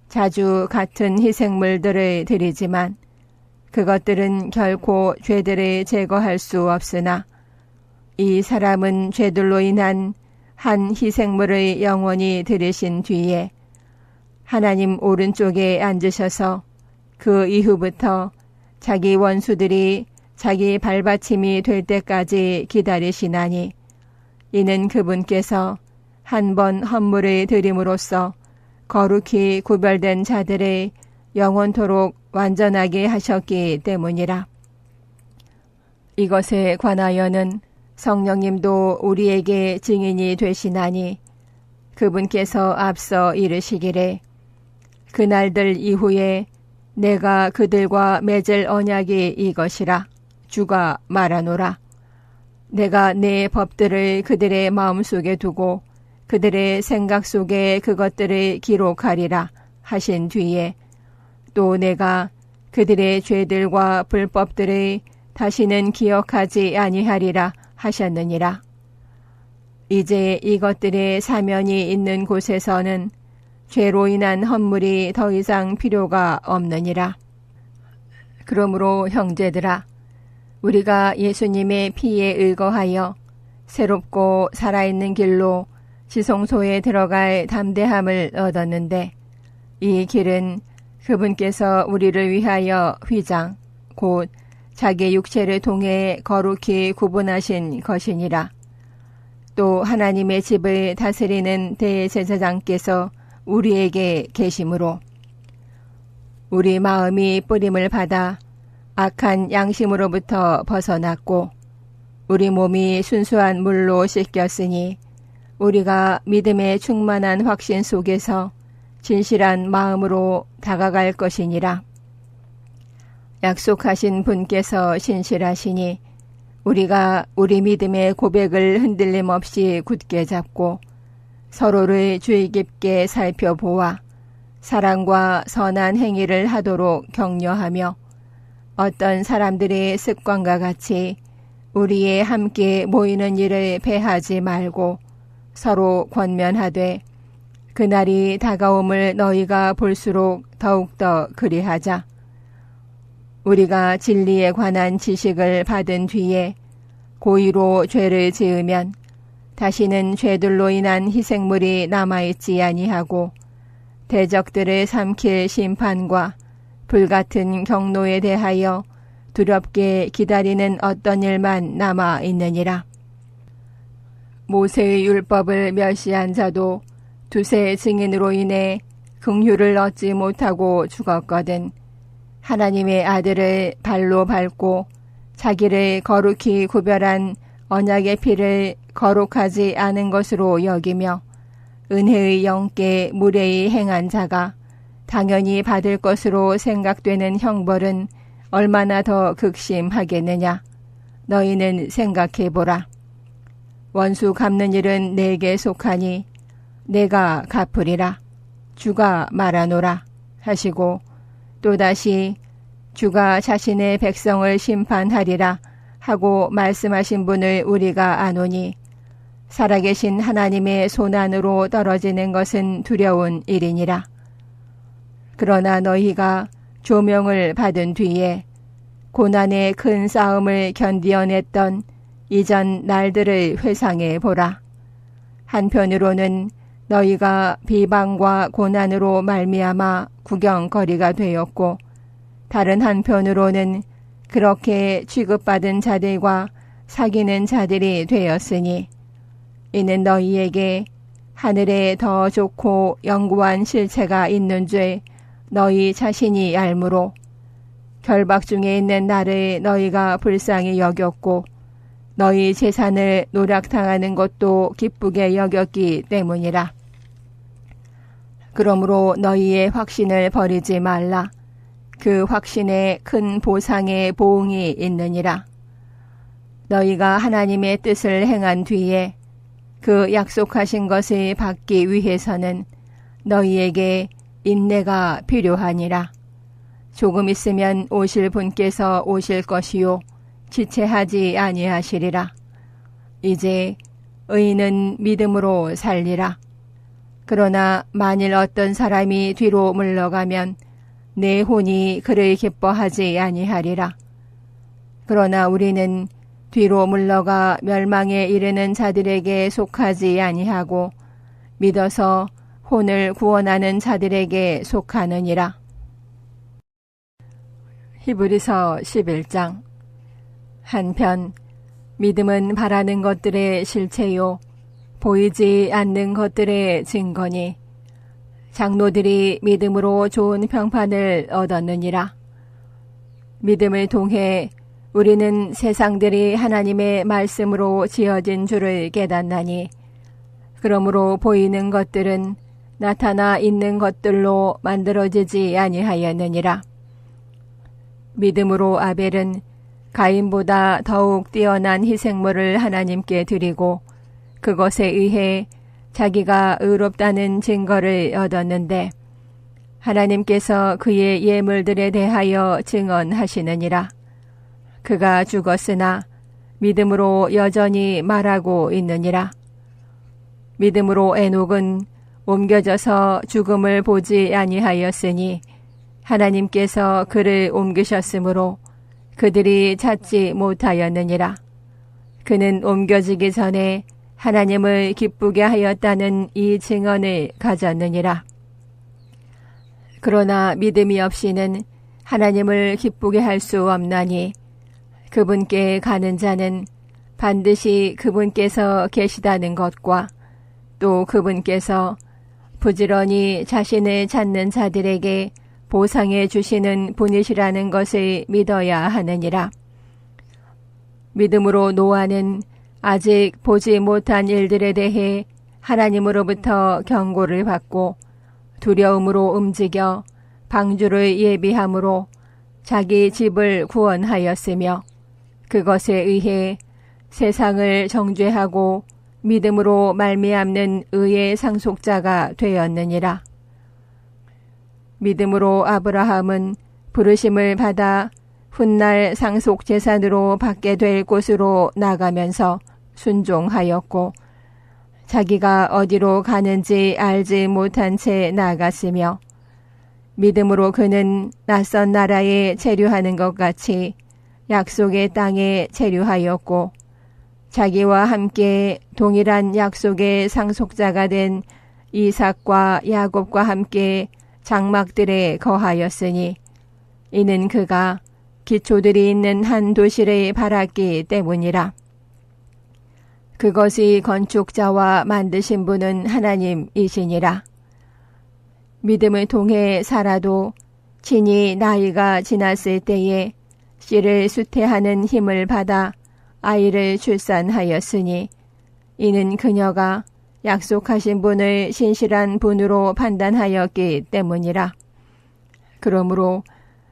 자주 같은 희생물들을 드리지만 그것들은 결코 죄들을 제거할 수 없으나 이 사람은 죄들로 인한 한 희생물을 영원히 드리신 뒤에 하나님 오른쪽에 앉으셔서 그 이후부터 자기 원수들이 자기 발받침이 될 때까지 기다리시나니 이는 그분께서 한 번 헌물을 드림으로써 거룩히 구별된 자들을 영원토록 완전하게 하셨기 때문이라. 이것에 관하여는 성령님도 우리에게 증인이 되시나니 그분께서 앞서 이르시기를 그날들 이후에 내가 그들과 맺을 언약이 이것이라 주가 말하노라. 내가 내 법들을 그들의 마음속에 두고 그들의 생각 속에 그것들을 기록하리라 하신 뒤에 또 내가 그들의 죄들과 불법들을 다시는 기억하지 아니하리라 하셨느니라. 이제 이것들의 사면이 있는 곳에서는 죄로 인한 헌물이 더 이상 필요가 없느니라. 그러므로 형제들아 우리가 예수님의 피에 의거하여 새롭고 살아있는 길로 지성소에 들어갈 담대함을 얻었는데 이 길은 그분께서 우리를 위하여 휘장 곧 자기 육체를 통해 거룩히 구분하신 것이니라. 또 하나님의 집을 다스리는 대제사장께서 우리에게 계심으로 우리 마음이 뿌림을 받아 악한 양심으로부터 벗어났고 우리 몸이 순수한 물로 씻겼으니 우리가 믿음의 충만한 확신 속에서 진실한 마음으로 다가갈 것이니라. 약속하신 분께서 신실하시니 우리가 우리 믿음의 고백을 흔들림 없이 굳게 잡고 서로를 주의 깊게 살펴보아 사랑과 선한 행위를 하도록 격려하며 어떤 사람들의 습관과 같이 우리의 함께 모이는 일을 패하지 말고 서로 권면하되 그날이 다가옴을 너희가 볼수록 더욱더 그리하자. 우리가 진리에 관한 지식을 받은 뒤에 고의로 죄를 지으면 다시는 죄들로 인한 희생물이 남아있지 아니하고 대적들을 삼킬 심판과 불같은 경노에 대하여 두렵게 기다리는 어떤 일만 남아있느니라. 모세의 율법을 멸시한 자도 두세 증인으로 인해 긍휼을 얻지 못하고 죽었거든 하나님의 아들을 발로 밟고 자기를 거룩히 구별한 언약의 피를 거룩하지 않은 것으로 여기며 은혜의 영께 무례히 행한 자가 당연히 받을 것으로 생각되는 형벌은 얼마나 더 극심하겠느냐. 너희는 생각해보라. 원수 갚는 일은 내게 속하니 내가 갚으리라. 주가 말하노라 하시고 또다시 주가 자신의 백성을 심판하리라 하고 말씀하신 분을 우리가 아노니 살아계신 하나님의 손안으로 떨어지는 것은 두려운 일이니라. 그러나 너희가 조명을 받은 뒤에 고난의 큰 싸움을 견디어냈던 이전 날들을 회상해 보라. 한편으로는 너희가 비방과 고난으로 말미암아 구경거리가 되었고 다른 한편으로는 그렇게 취급받은 자들과 사귀는 자들이 되었으니 이는 너희에게 하늘에 더 좋고 영구한 실체가 있는 줄 너희 자신이 알므로 결박 중에 있는 나를 너희가 불쌍히 여겼고 너희 재산을 노략당하는 것도 기쁘게 여겼기 때문이라. 그러므로 너희의 확신을 버리지 말라. 그 확신에 큰 보상의 보응이 있느니라. 너희가 하나님의 뜻을 행한 뒤에 그 약속하신 것을 받기 위해서는 너희에게 인내가 필요하니라. 조금 있으면 오실 분께서 오실 것이요 지체하지 아니하시리라. 이제 의인은 믿음으로 살리라. 그러나 만일 어떤 사람이 뒤로 물러가면 내 혼이 그를 기뻐하지 아니하리라. 그러나 우리는 뒤로 물러가 멸망에 이르는 자들에게 속하지 아니하고 믿어서 혼을 구원하는 자들에게 속하느니라. 히브리서 11장. 한편 믿음은 바라는 것들의 실체요 보이지 않는 것들의 증거니 장로들이 믿음으로 좋은 평판을 얻었느니라. 믿음을 통해 우리는 세상들이 하나님의 말씀으로 지어진 줄을 깨닫나니 그러므로 보이는 것들은 나타나 있는 것들로 만들어지지 아니하였느니라. 믿음으로 아벨은 가인보다 더욱 뛰어난 희생물을 하나님께 드리고 그것에 의해 자기가 의롭다는 증거를 얻었는데 하나님께서 그의 예물들에 대하여 증언하시느니라. 그가 죽었으나 믿음으로 여전히 말하고 있느니라. 믿음으로 에녹은 옮겨져서 죽음을 보지 아니하였으니 하나님께서 그를 옮기셨으므로 그들이 찾지 못하였느니라. 그는 옮겨지기 전에 하나님을 기쁘게 하였다는 이 증언을 가졌느니라. 그러나 믿음이 없이는 하나님을 기쁘게 할 수 없나니 그분께 가는 자는 반드시 그분께서 계시다는 것과 또 그분께서 부지런히 자신을 찾는 자들에게 보상해 주시는 분이시라는 것을 믿어야 하느니라. 믿음으로 노아는 아직 보지 못한 일들에 대해 하나님으로부터 경고를 받고 두려움으로 움직여 방주를 예비함으로 자기 집을 구원하였으며 그것에 의해 세상을 정죄하고 믿음으로 말미암는 의의 상속자가 되었느니라. 믿음으로 아브라함은 부르심을 받아 훗날 상속 재산으로 받게 될 곳으로 나가면서 순종하였고 자기가 어디로 가는지 알지 못한 채 나갔으며 믿음으로 그는 낯선 나라에 체류하는 것 같이 약속의 땅에 체류하였고 자기와 함께 동일한 약속의 상속자가 된 이삭과 야곱과 함께 장막들에 거하였으니 이는 그가 기초들이 있는 한 도시를 바랐기 때문이라. 그것이 건축자와 만드신 분은 하나님이시니라. 믿음을 통해 살아도 친히 나이가 지났을 때에 씨를 수태하는 힘을 받아 아이를 출산하였으니 이는 그녀가 약속하신 분을 신실한 분으로 판단하였기 때문이라. 그러므로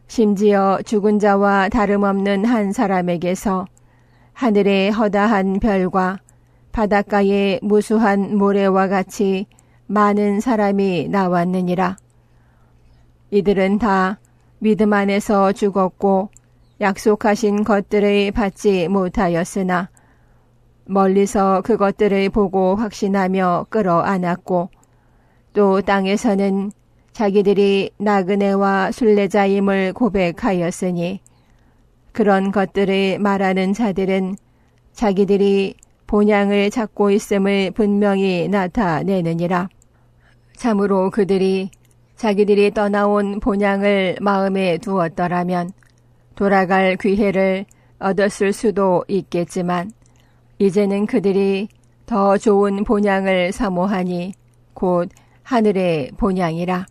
심지어 죽은 자와 다름없는 한 사람에게서 하늘의 허다한 별과 바닷가의 무수한 모래와 같이 많은 사람이 나왔느니라. 이들은 다 믿음 안에서 죽었고 약속하신 것들을 받지 못하였으나 멀리서 그것들을 보고 확신하며 끌어안았고 또 땅에서는 자기들이 나그네와 순례자임을 고백하였으니 그런 것들을 말하는 자들은 자기들이 본향을 찾고 있음을 분명히 나타내느니라. 참으로 그들이 자기들이 떠나온 본향을 마음에 두었더라면 돌아갈 기회를 얻었을 수도 있겠지만 이제는 그들이 더 좋은 본향을 사모하니 곧 하늘의 본향이라.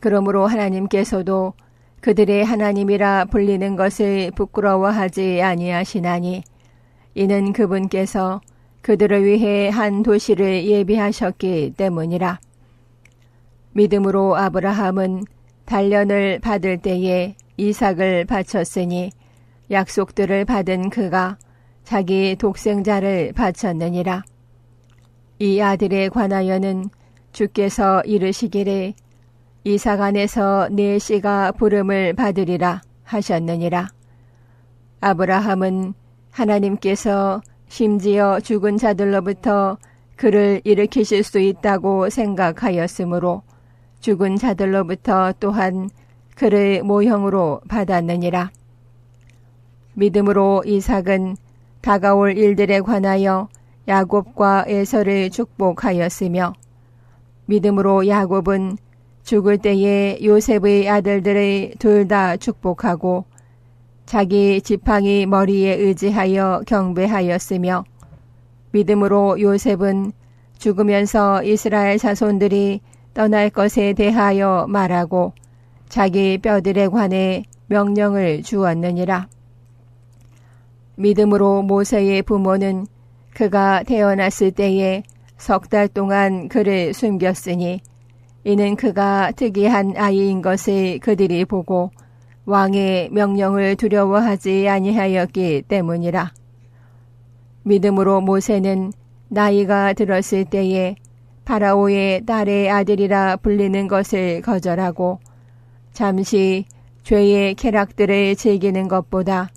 그러므로 하나님께서도 그들의 하나님이라 불리는 것을 부끄러워하지 아니하시나니 이는 그분께서 그들을 위해 한 도시를 예비하셨기 때문이라. 믿음으로 아브라함은 단련을 받을 때에 이삭을 바쳤으니 약속들을 받은 그가 자기 독생자를 바쳤느니라. 이 아들에 관하여는 주께서 이르시기를 이삭 안에서 내 씨가 부름을 받으리라 하셨느니라. 아브라함은 하나님께서 심지어 죽은 자들로부터 그를 일으키실 수 있다고 생각하였으므로 죽은 자들로부터 또한 그를 모형으로 받았느니라. 믿음으로 이삭은 다가올 일들에 관하여 야곱과 에서를 축복하였으며 믿음으로 야곱은 죽을 때에 요셉의 아들들을 둘 다 축복하고 자기 지팡이 머리에 의지하여 경배하였으며 믿음으로 요셉은 죽으면서 이스라엘 자손들이 떠날 것에 대하여 말하고 자기 뼈들에 관해 명령을 주었느니라. 믿음으로 모세의 부모는 그가 태어났을 때에 3달 동안 그를 숨겼으니 이는 그가 특이한 아이인 것을 그들이 보고 왕의 명령을 두려워하지 아니하였기 때문이라. 믿음으로 모세는 나이가 들었을 때에 파라오의 딸의 아들이라 불리는 것을 거절하고 잠시 죄의 쾌락들을 즐기는 것보다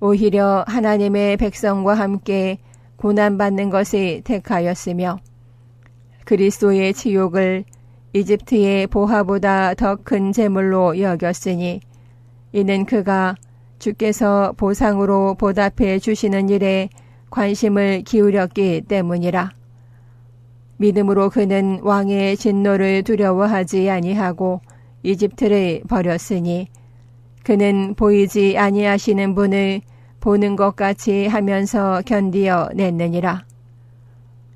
오히려 하나님의 백성과 함께 고난받는 것을 택하였으며 그리스도의 지욕을 이집트의 보화보다 더 큰 재물로 여겼으니 이는 그가 주께서 보상으로 보답해 주시는 일에 관심을 기울였기 때문이라. 믿음으로 그는 왕의 진노를 두려워하지 아니하고 이집트를 버렸으니 그는 보이지 아니하시는 분을 보는 것 같이 하면서 견디어 냈느니라.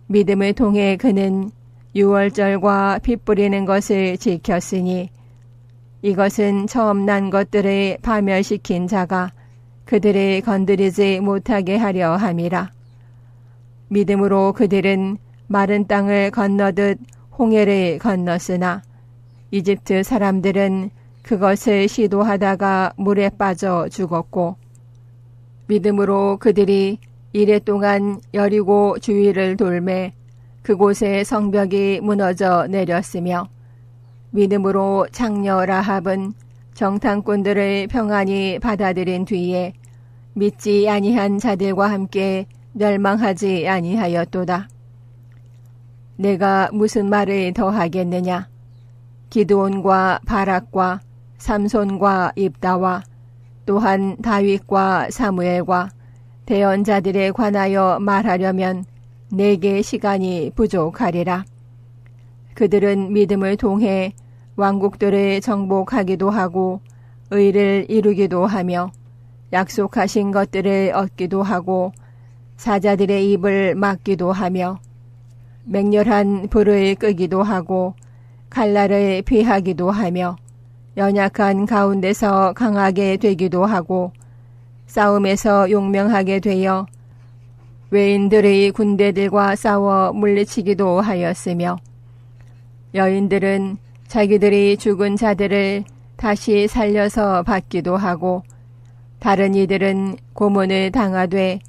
믿음을 통해 그는 유월절과 피 뿌리는 것을 지켰으니 이것은 처음 난 것들을 파멸시킨 자가 그들을 건드리지 못하게 하려 함이라. 믿음으로 그들은 마른 땅을 건너듯 홍해를 건넜으나 이집트 사람들은 그것을 시도하다가 물에 빠져 죽었고 믿음으로 그들이 이레 동안 여리고 주위를 돌매 그곳의 성벽이 무너져 내렸으며 믿음으로 장녀 라합은 정탐꾼들을 평안히 받아들인 뒤에 믿지 아니한 자들과 함께 멸망하지 아니하였도다. 내가 무슨 말을 더하겠느냐? 기드온과 바락과 삼손과 입다와 또한 다윗과 사무엘과 대언자들에 관하여 말하려면 내게 시간이 부족하리라. 그들은 믿음을 통해 왕국들을 정복하기도 하고 의를 이루기도 하며 약속하신 것들을 얻기도 하고 사자들의 입을 막기도 하며 맹렬한 불을 끄기도 하고 칼날을 피하기도 하며 연약한 가운데서 강하게 되기도 하고 싸움에서 용명하게 되어 외인들의 군대들과 싸워 물리치기도 하였으며 여인들은 자기들이 죽은 자들을 다시 살려서 받기도 하고 다른 이들은 고문을 당하되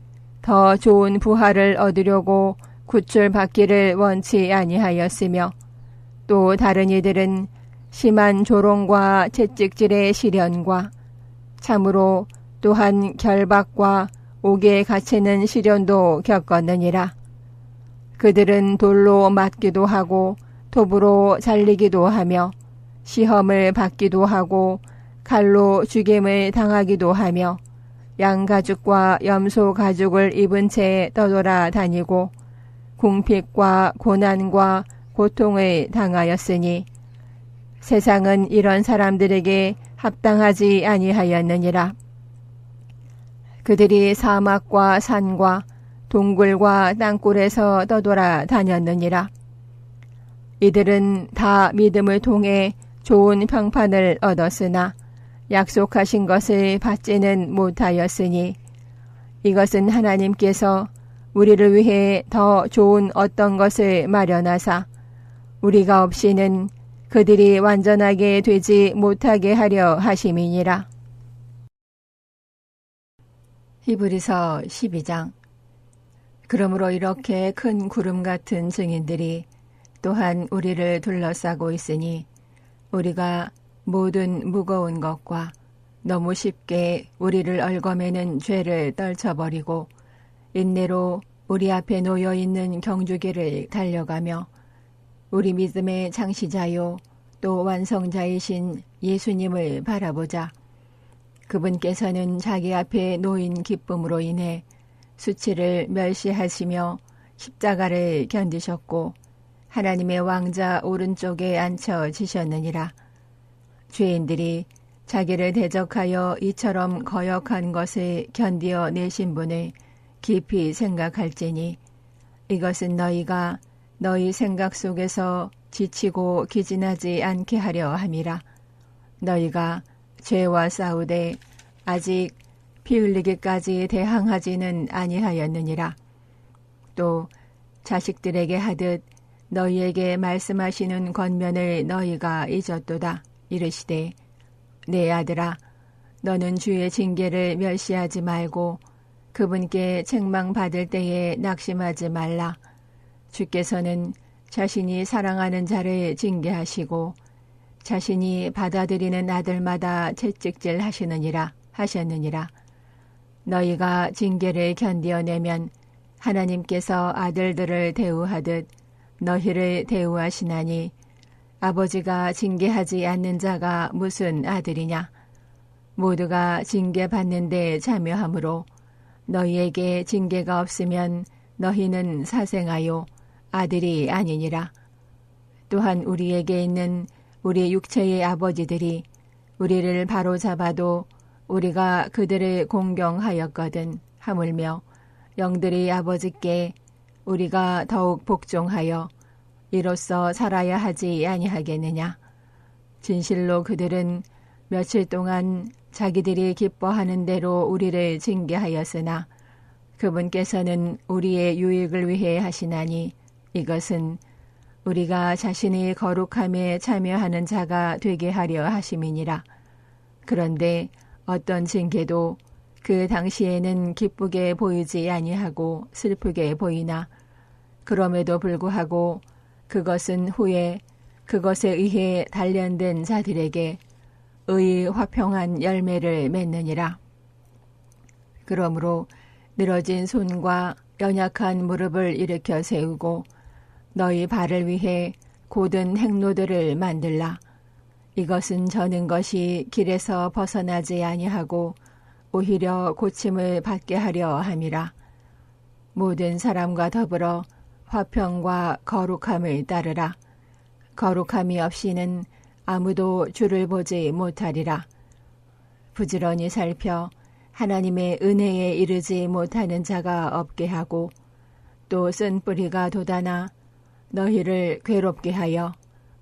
더 좋은 부활을 얻으려고 구출받기를 원치 아니하였으며 또 다른 이들은 심한 조롱과 채찍질의 시련과 참으로 또한 결박과 옥에 갇히는 시련도 겪었느니라. 그들은 돌로 맞기도 하고 톱으로 잘리기도 하며 시험을 받기도 하고 칼로 죽임을 당하기도 하며 양가죽과 염소 가죽을 입은 채 떠돌아 다니고 궁핍과 고난과 고통을 당하였으니 세상은 이런 사람들에게 합당하지 아니하였느니라. 그들이 사막과 산과 동굴과 땅굴에서 떠돌아 다녔느니라. 이들은 다 믿음을 통해 좋은 평판을 얻었으나 약속하신 것을 받지는 못하였으니 이것은 하나님께서 우리를 위해 더 좋은 어떤 것을 마련하사 우리가 없이는 그들이 완전하게 되지 못하게 하려 하심이니라. 히브리서 12장. 그러므로 이렇게 큰 구름 같은 증인들이 또한 우리를 둘러싸고 있으니 우리가 모든 무거운 것과 너무 쉽게 우리를 얽어매는 죄를 떨쳐버리고 인내로 우리 앞에 놓여있는 경주기를 달려가며 우리 믿음의 창시자요 또 완성자이신 예수님을 바라보자. 그분께서는 자기 앞에 놓인 기쁨으로 인해 수치를 멸시하시며 십자가를 견디셨고 하나님의 왕자 오른쪽에 앉혀지셨느니라. 죄인들이 자기를 대적하여 이처럼 거역한 것을 견디어 내신 분을 깊이 생각할지니 이것은 너희가 너희 생각 속에서 지치고 기진하지 않게 하려 함이라. 너희가 죄와 싸우되 아직 피 흘리기까지 대항하지는 아니하였느니라. 또 자식들에게 하듯 너희에게 말씀하시는 권면을 너희가 잊었도다. 이르시되 내 아들아 너는 주의 징계를 멸시하지 말고 그분께 책망받을 때에 낙심하지 말라. 주께서는 자신이 사랑하는 자를 징계하시고 자신이 받아들이는 아들마다 채찍질 하셨느니라. 너희가 징계를 견디어내면 하나님께서 아들들을 대우하듯 너희를 대우하시나니 아버지가 징계하지 않는 자가 무슨 아들이냐. 모두가 징계받는데 참여하므로 너희에게 징계가 없으면 너희는 사생하요 아들이 아니니라. 또한 우리에게 있는 우리 육체의 아버지들이 우리를 바로잡아도 우리가 그들을 공경하였거든. 하물며 영들의 아버지께 우리가 더욱 복종하여 이로써 살아야 하지 아니하겠느냐. 진실로 그들은 며칠 동안 자기들이 기뻐하는 대로 우리를 징계하였으나 그분께서는 우리의 유익을 위해 하시나니 이것은 우리가 자신의 거룩함에 참여하는 자가 되게 하려 하심이니라. 그런데 어떤 징계도 그 당시에는 기쁘게 보이지 아니하고 슬프게 보이나 그럼에도 불구하고 그것은 후에 그것에 의해 단련된 자들에게 의의 화평한 열매를 맺느니라. 그러므로 늘어진 손과 연약한 무릎을 일으켜 세우고 너희 발을 위해 곧은 행로들을 만들라. 이것은 저는 것이 길에서 벗어나지 아니하고 오히려 고침을 받게 하려 함이라. 모든 사람과 더불어 화평과 거룩함을 따르라. 거룩함이 없이는 아무도 주를 보지 못하리라. 부지런히 살펴 하나님의 은혜에 이르지 못하는 자가 없게 하고 또 쓴 뿌리가 돋아나 너희를 괴롭게 하여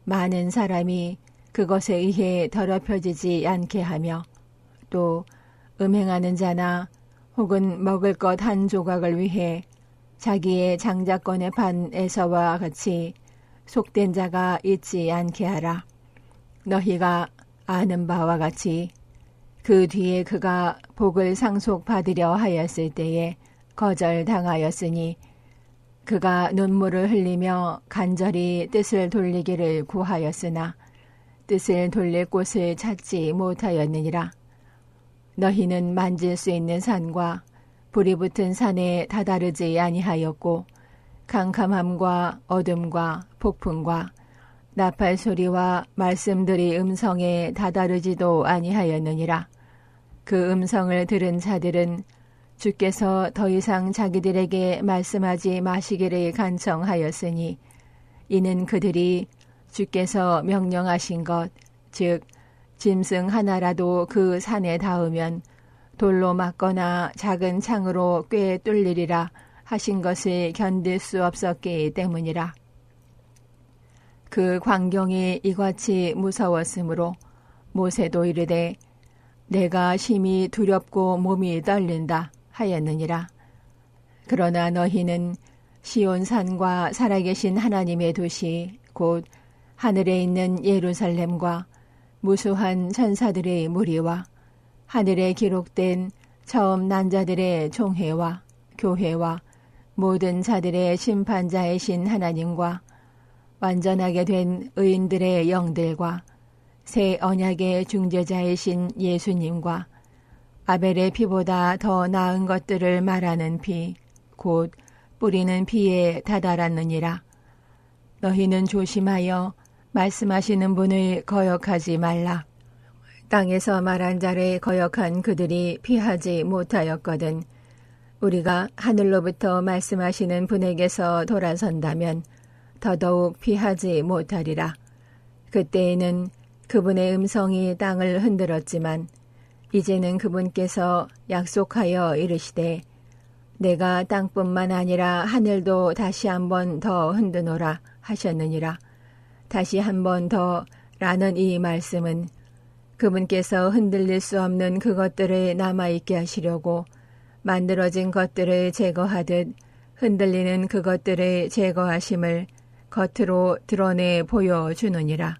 많은 사람이 그것에 의해 더럽혀지지 않게 하며 또 음행하는 자나 혹은 먹을 것 한 조각을 위해 자기의 장자권의 반 에서와 같이 속된 자가 있지 않게 하라. 너희가 아는 바와 같이 그 뒤에 그가 복을 상속받으려 하였을 때에 거절당하였으니 그가 눈물을 흘리며 간절히 뜻을 돌리기를 구하였으나 뜻을 돌릴 곳을 찾지 못하였느니라. 너희는 만질 수 있는 산과 불이 붙은 산에 다다르지 아니하였고 캄캄함과 어둠과 폭풍과 나팔 소리와 말씀들이 음성에 다다르지도 아니하였느니라. 그 음성을 들은 자들은 주께서 더 이상 자기들에게 말씀하지 마시기를 간청하였으니 이는 그들이 주께서 명령하신 것, 즉 짐승 하나라도 그 산에 닿으면 돌로 막거나 작은 창으로 꽤 뚫리리라 하신 것을 견딜 수 없었기 때문이라. 그 광경이 이같이 무서웠으므로 모세도 이르되 내가 심히 두렵고 몸이 떨린다 하였느니라. 그러나 너희는 시온산과 살아계신 하나님의 도시 곧 하늘에 있는 예루살렘과 무수한 천사들의 무리와 하늘에 기록된 처음 난 자들의 종회와 교회와 모든 자들의 심판자이신 하나님과 완전하게 된 의인들의 영들과 새 언약의 중재자이신 예수님과 아벨의 피보다 더 나은 것들을 말하는 피, 곧 뿌리는 피에 다다랐느니라. 너희는 조심하여 말씀하시는 분을 거역하지 말라. 땅에서 말한 자를 거역한 그들이 피하지 못하였거든. 우리가 하늘로부터 말씀하시는 분에게서 돌아선다면 더더욱 피하지 못하리라. 그때에는 그분의 음성이 땅을 흔들었지만 이제는 그분께서 약속하여 이르시되 내가 땅뿐만 아니라 하늘도 다시 한 번 더 흔드노라 하셨느니라. 다시 한 번 더 라는 이 말씀은 그분께서 흔들릴 수 없는 그것들을 남아있게 하시려고 만들어진 것들을 제거하듯 흔들리는 그것들을 제거하심을 겉으로 드러내 보여주느니라.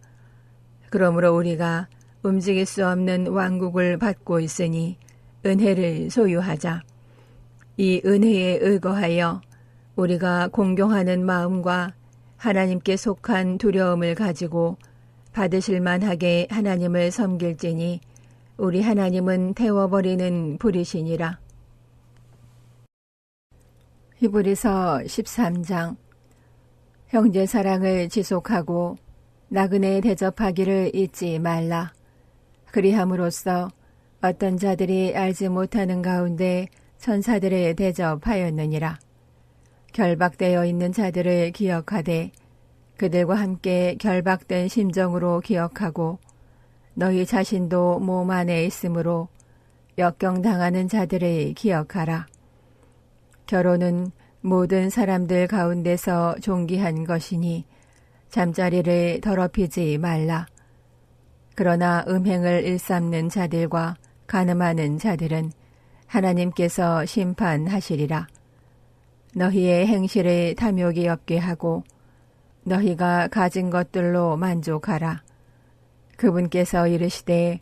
그러므로 우리가 움직일 수 없는 왕국을 받고 있으니 은혜를 소유하자. 이 은혜에 의거하여 우리가 공경하는 마음과 하나님께 속한 두려움을 가지고 받으실 만하게 하나님을 섬길지니 우리 하나님은 태워버리는 불이시니라. 히브리서 13장. 형제 사랑을 지속하고 나그네 대접하기를 잊지 말라. 그리함으로써 어떤 자들이 알지 못하는 가운데 천사들을 대접하였느니라. 결박되어 있는 자들을 기억하되 그들과 함께 결박된 심정으로 기억하고 너희 자신도 몸 안에 있으므로 역경당하는 자들을 기억하라. 결혼은 모든 사람들 가운데서 존귀한 것이니 잠자리를 더럽히지 말라. 그러나 음행을 일삼는 자들과 간음하는 자들은 하나님께서 심판하시리라. 너희의 행실을 탐욕이 없게 하고 너희가 가진 것들로 만족하라. 그분께서 이르시되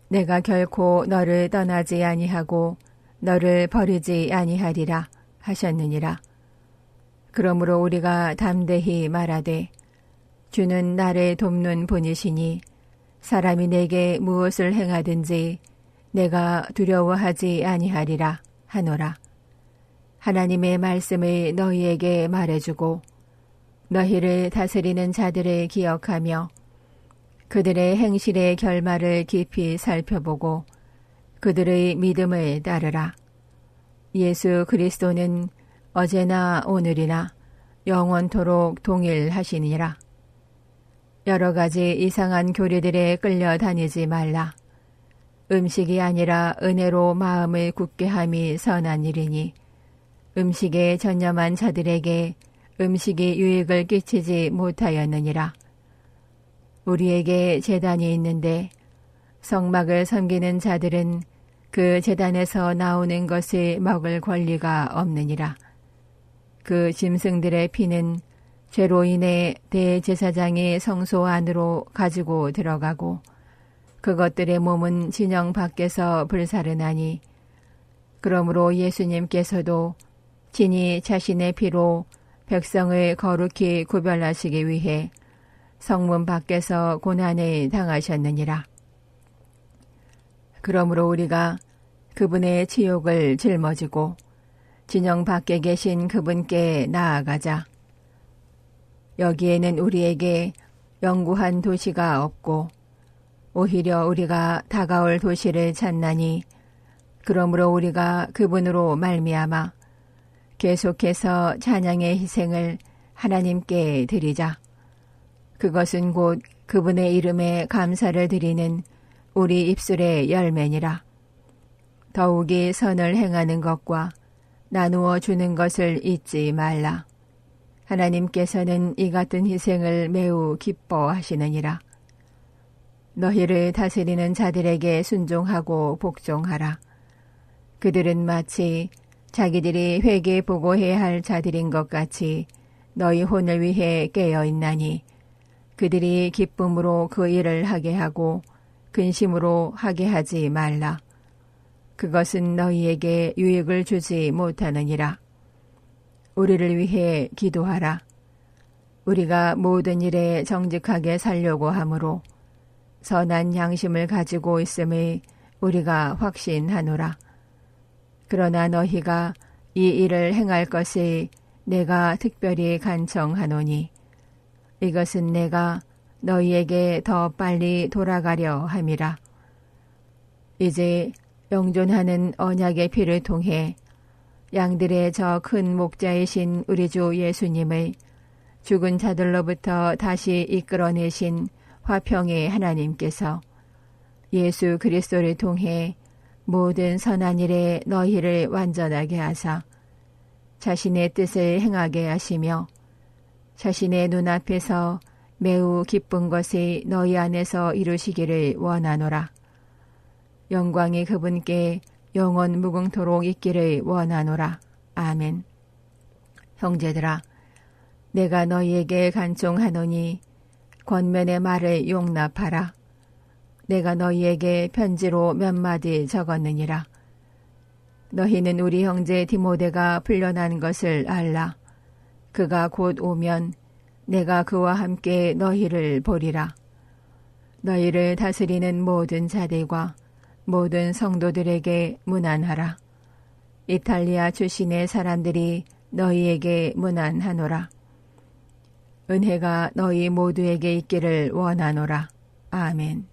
내가 결코 너를 떠나지 아니하고 너를 버리지 아니하리라 하셨느니라. 그러므로 우리가 담대히 말하되 주는 나를 돕는 분이시니 사람이 내게 무엇을 행하든지 내가 두려워하지 아니하리라 하노라. 하나님의 말씀을 너희에게 말해주고 너희를 다스리는 자들을 기억하며 그들의 행실의 결말을 깊이 살펴보고 그들의 믿음을 따르라. 예수 그리스도는 어제나 오늘이나 영원토록 동일하시니라. 여러 가지 이상한 교리들에 끌려다니지 말라. 음식이 아니라 은혜로 마음을 굳게 함이 선한 일이니 음식에 전념한 자들에게 음식이 유익을 끼치지 못하였느니라. 우리에게 제단이 있는데 성막을 섬기는 자들은 그 제단에서 나오는 것을 먹을 권리가 없느니라. 그 짐승들의 피는 죄로 인해 대제사장의 성소 안으로 가지고 들어가고 그것들의 몸은 진영 밖에서 불사르나니 그러므로 예수님께서도 친히 자신의 피로 백성을 거룩히 구별하시기 위해 성문 밖에서 고난을 당하셨느니라. 그러므로 우리가 그분의 치욕을 짊어지고 진영 밖에 계신 그분께 나아가자. 여기에는 우리에게 영구한 도시가 없고 오히려 우리가 다가올 도시를 찾나니 그러므로 우리가 그분으로 말미암아 계속해서 찬양의 희생을 하나님께 드리자. 그것은 곧 그분의 이름에 감사를 드리는 우리 입술의 열매니라. 더욱이 선을 행하는 것과 나누어 주는 것을 잊지 말라. 하나님께서는 이 같은 희생을 매우 기뻐하시느니라. 너희를 다스리는 자들에게 순종하고 복종하라. 그들은 마치 자기들이 회개 보고해야 할 자들인 것 같이 너희 혼을 위해 깨어 있나니 그들이 기쁨으로 그 일을 하게 하고 근심으로 하게 하지 말라. 그것은 너희에게 유익을 주지 못하느니라. 우리를 위해 기도하라. 우리가 모든 일에 정직하게 살려고 하므로 선한 양심을 가지고 있음을 우리가 확신하노라. 그러나 너희가 이 일을 행할 것을 내가 특별히 간청하노니 이것은 내가 너희에게 더 빨리 돌아가려 함이라. 이제 영존하는 언약의 피를 통해 양들의 저 큰 목자이신 우리 주 예수님을 죽은 자들로부터 다시 이끌어내신 화평의 하나님께서 예수 그리스도를 통해 모든 선한 일에 너희를 완전하게 하사 자신의 뜻을 행하게 하시며 자신의 눈앞에서 매우 기쁜 것을 너희 안에서 이루시기를 원하노라. 영광이 그분께 영원 무궁토록 있기를 원하노라. 아멘. 형제들아, 내가 너희에게 간청하노니 권면의 말을 용납하라. 내가 너희에게 편지로 몇 마디 적었느니라. 너희는 우리 형제 디모데가 풀려난 것을 알라. 그가 곧 오면 내가 그와 함께 너희를 보리라. 너희를 다스리는 모든 자들과 모든 성도들에게 문안하라. 이탈리아 출신의 사람들이 너희에게 문안하노라. 은혜가 너희 모두에게 있기를 원하노라. 아멘.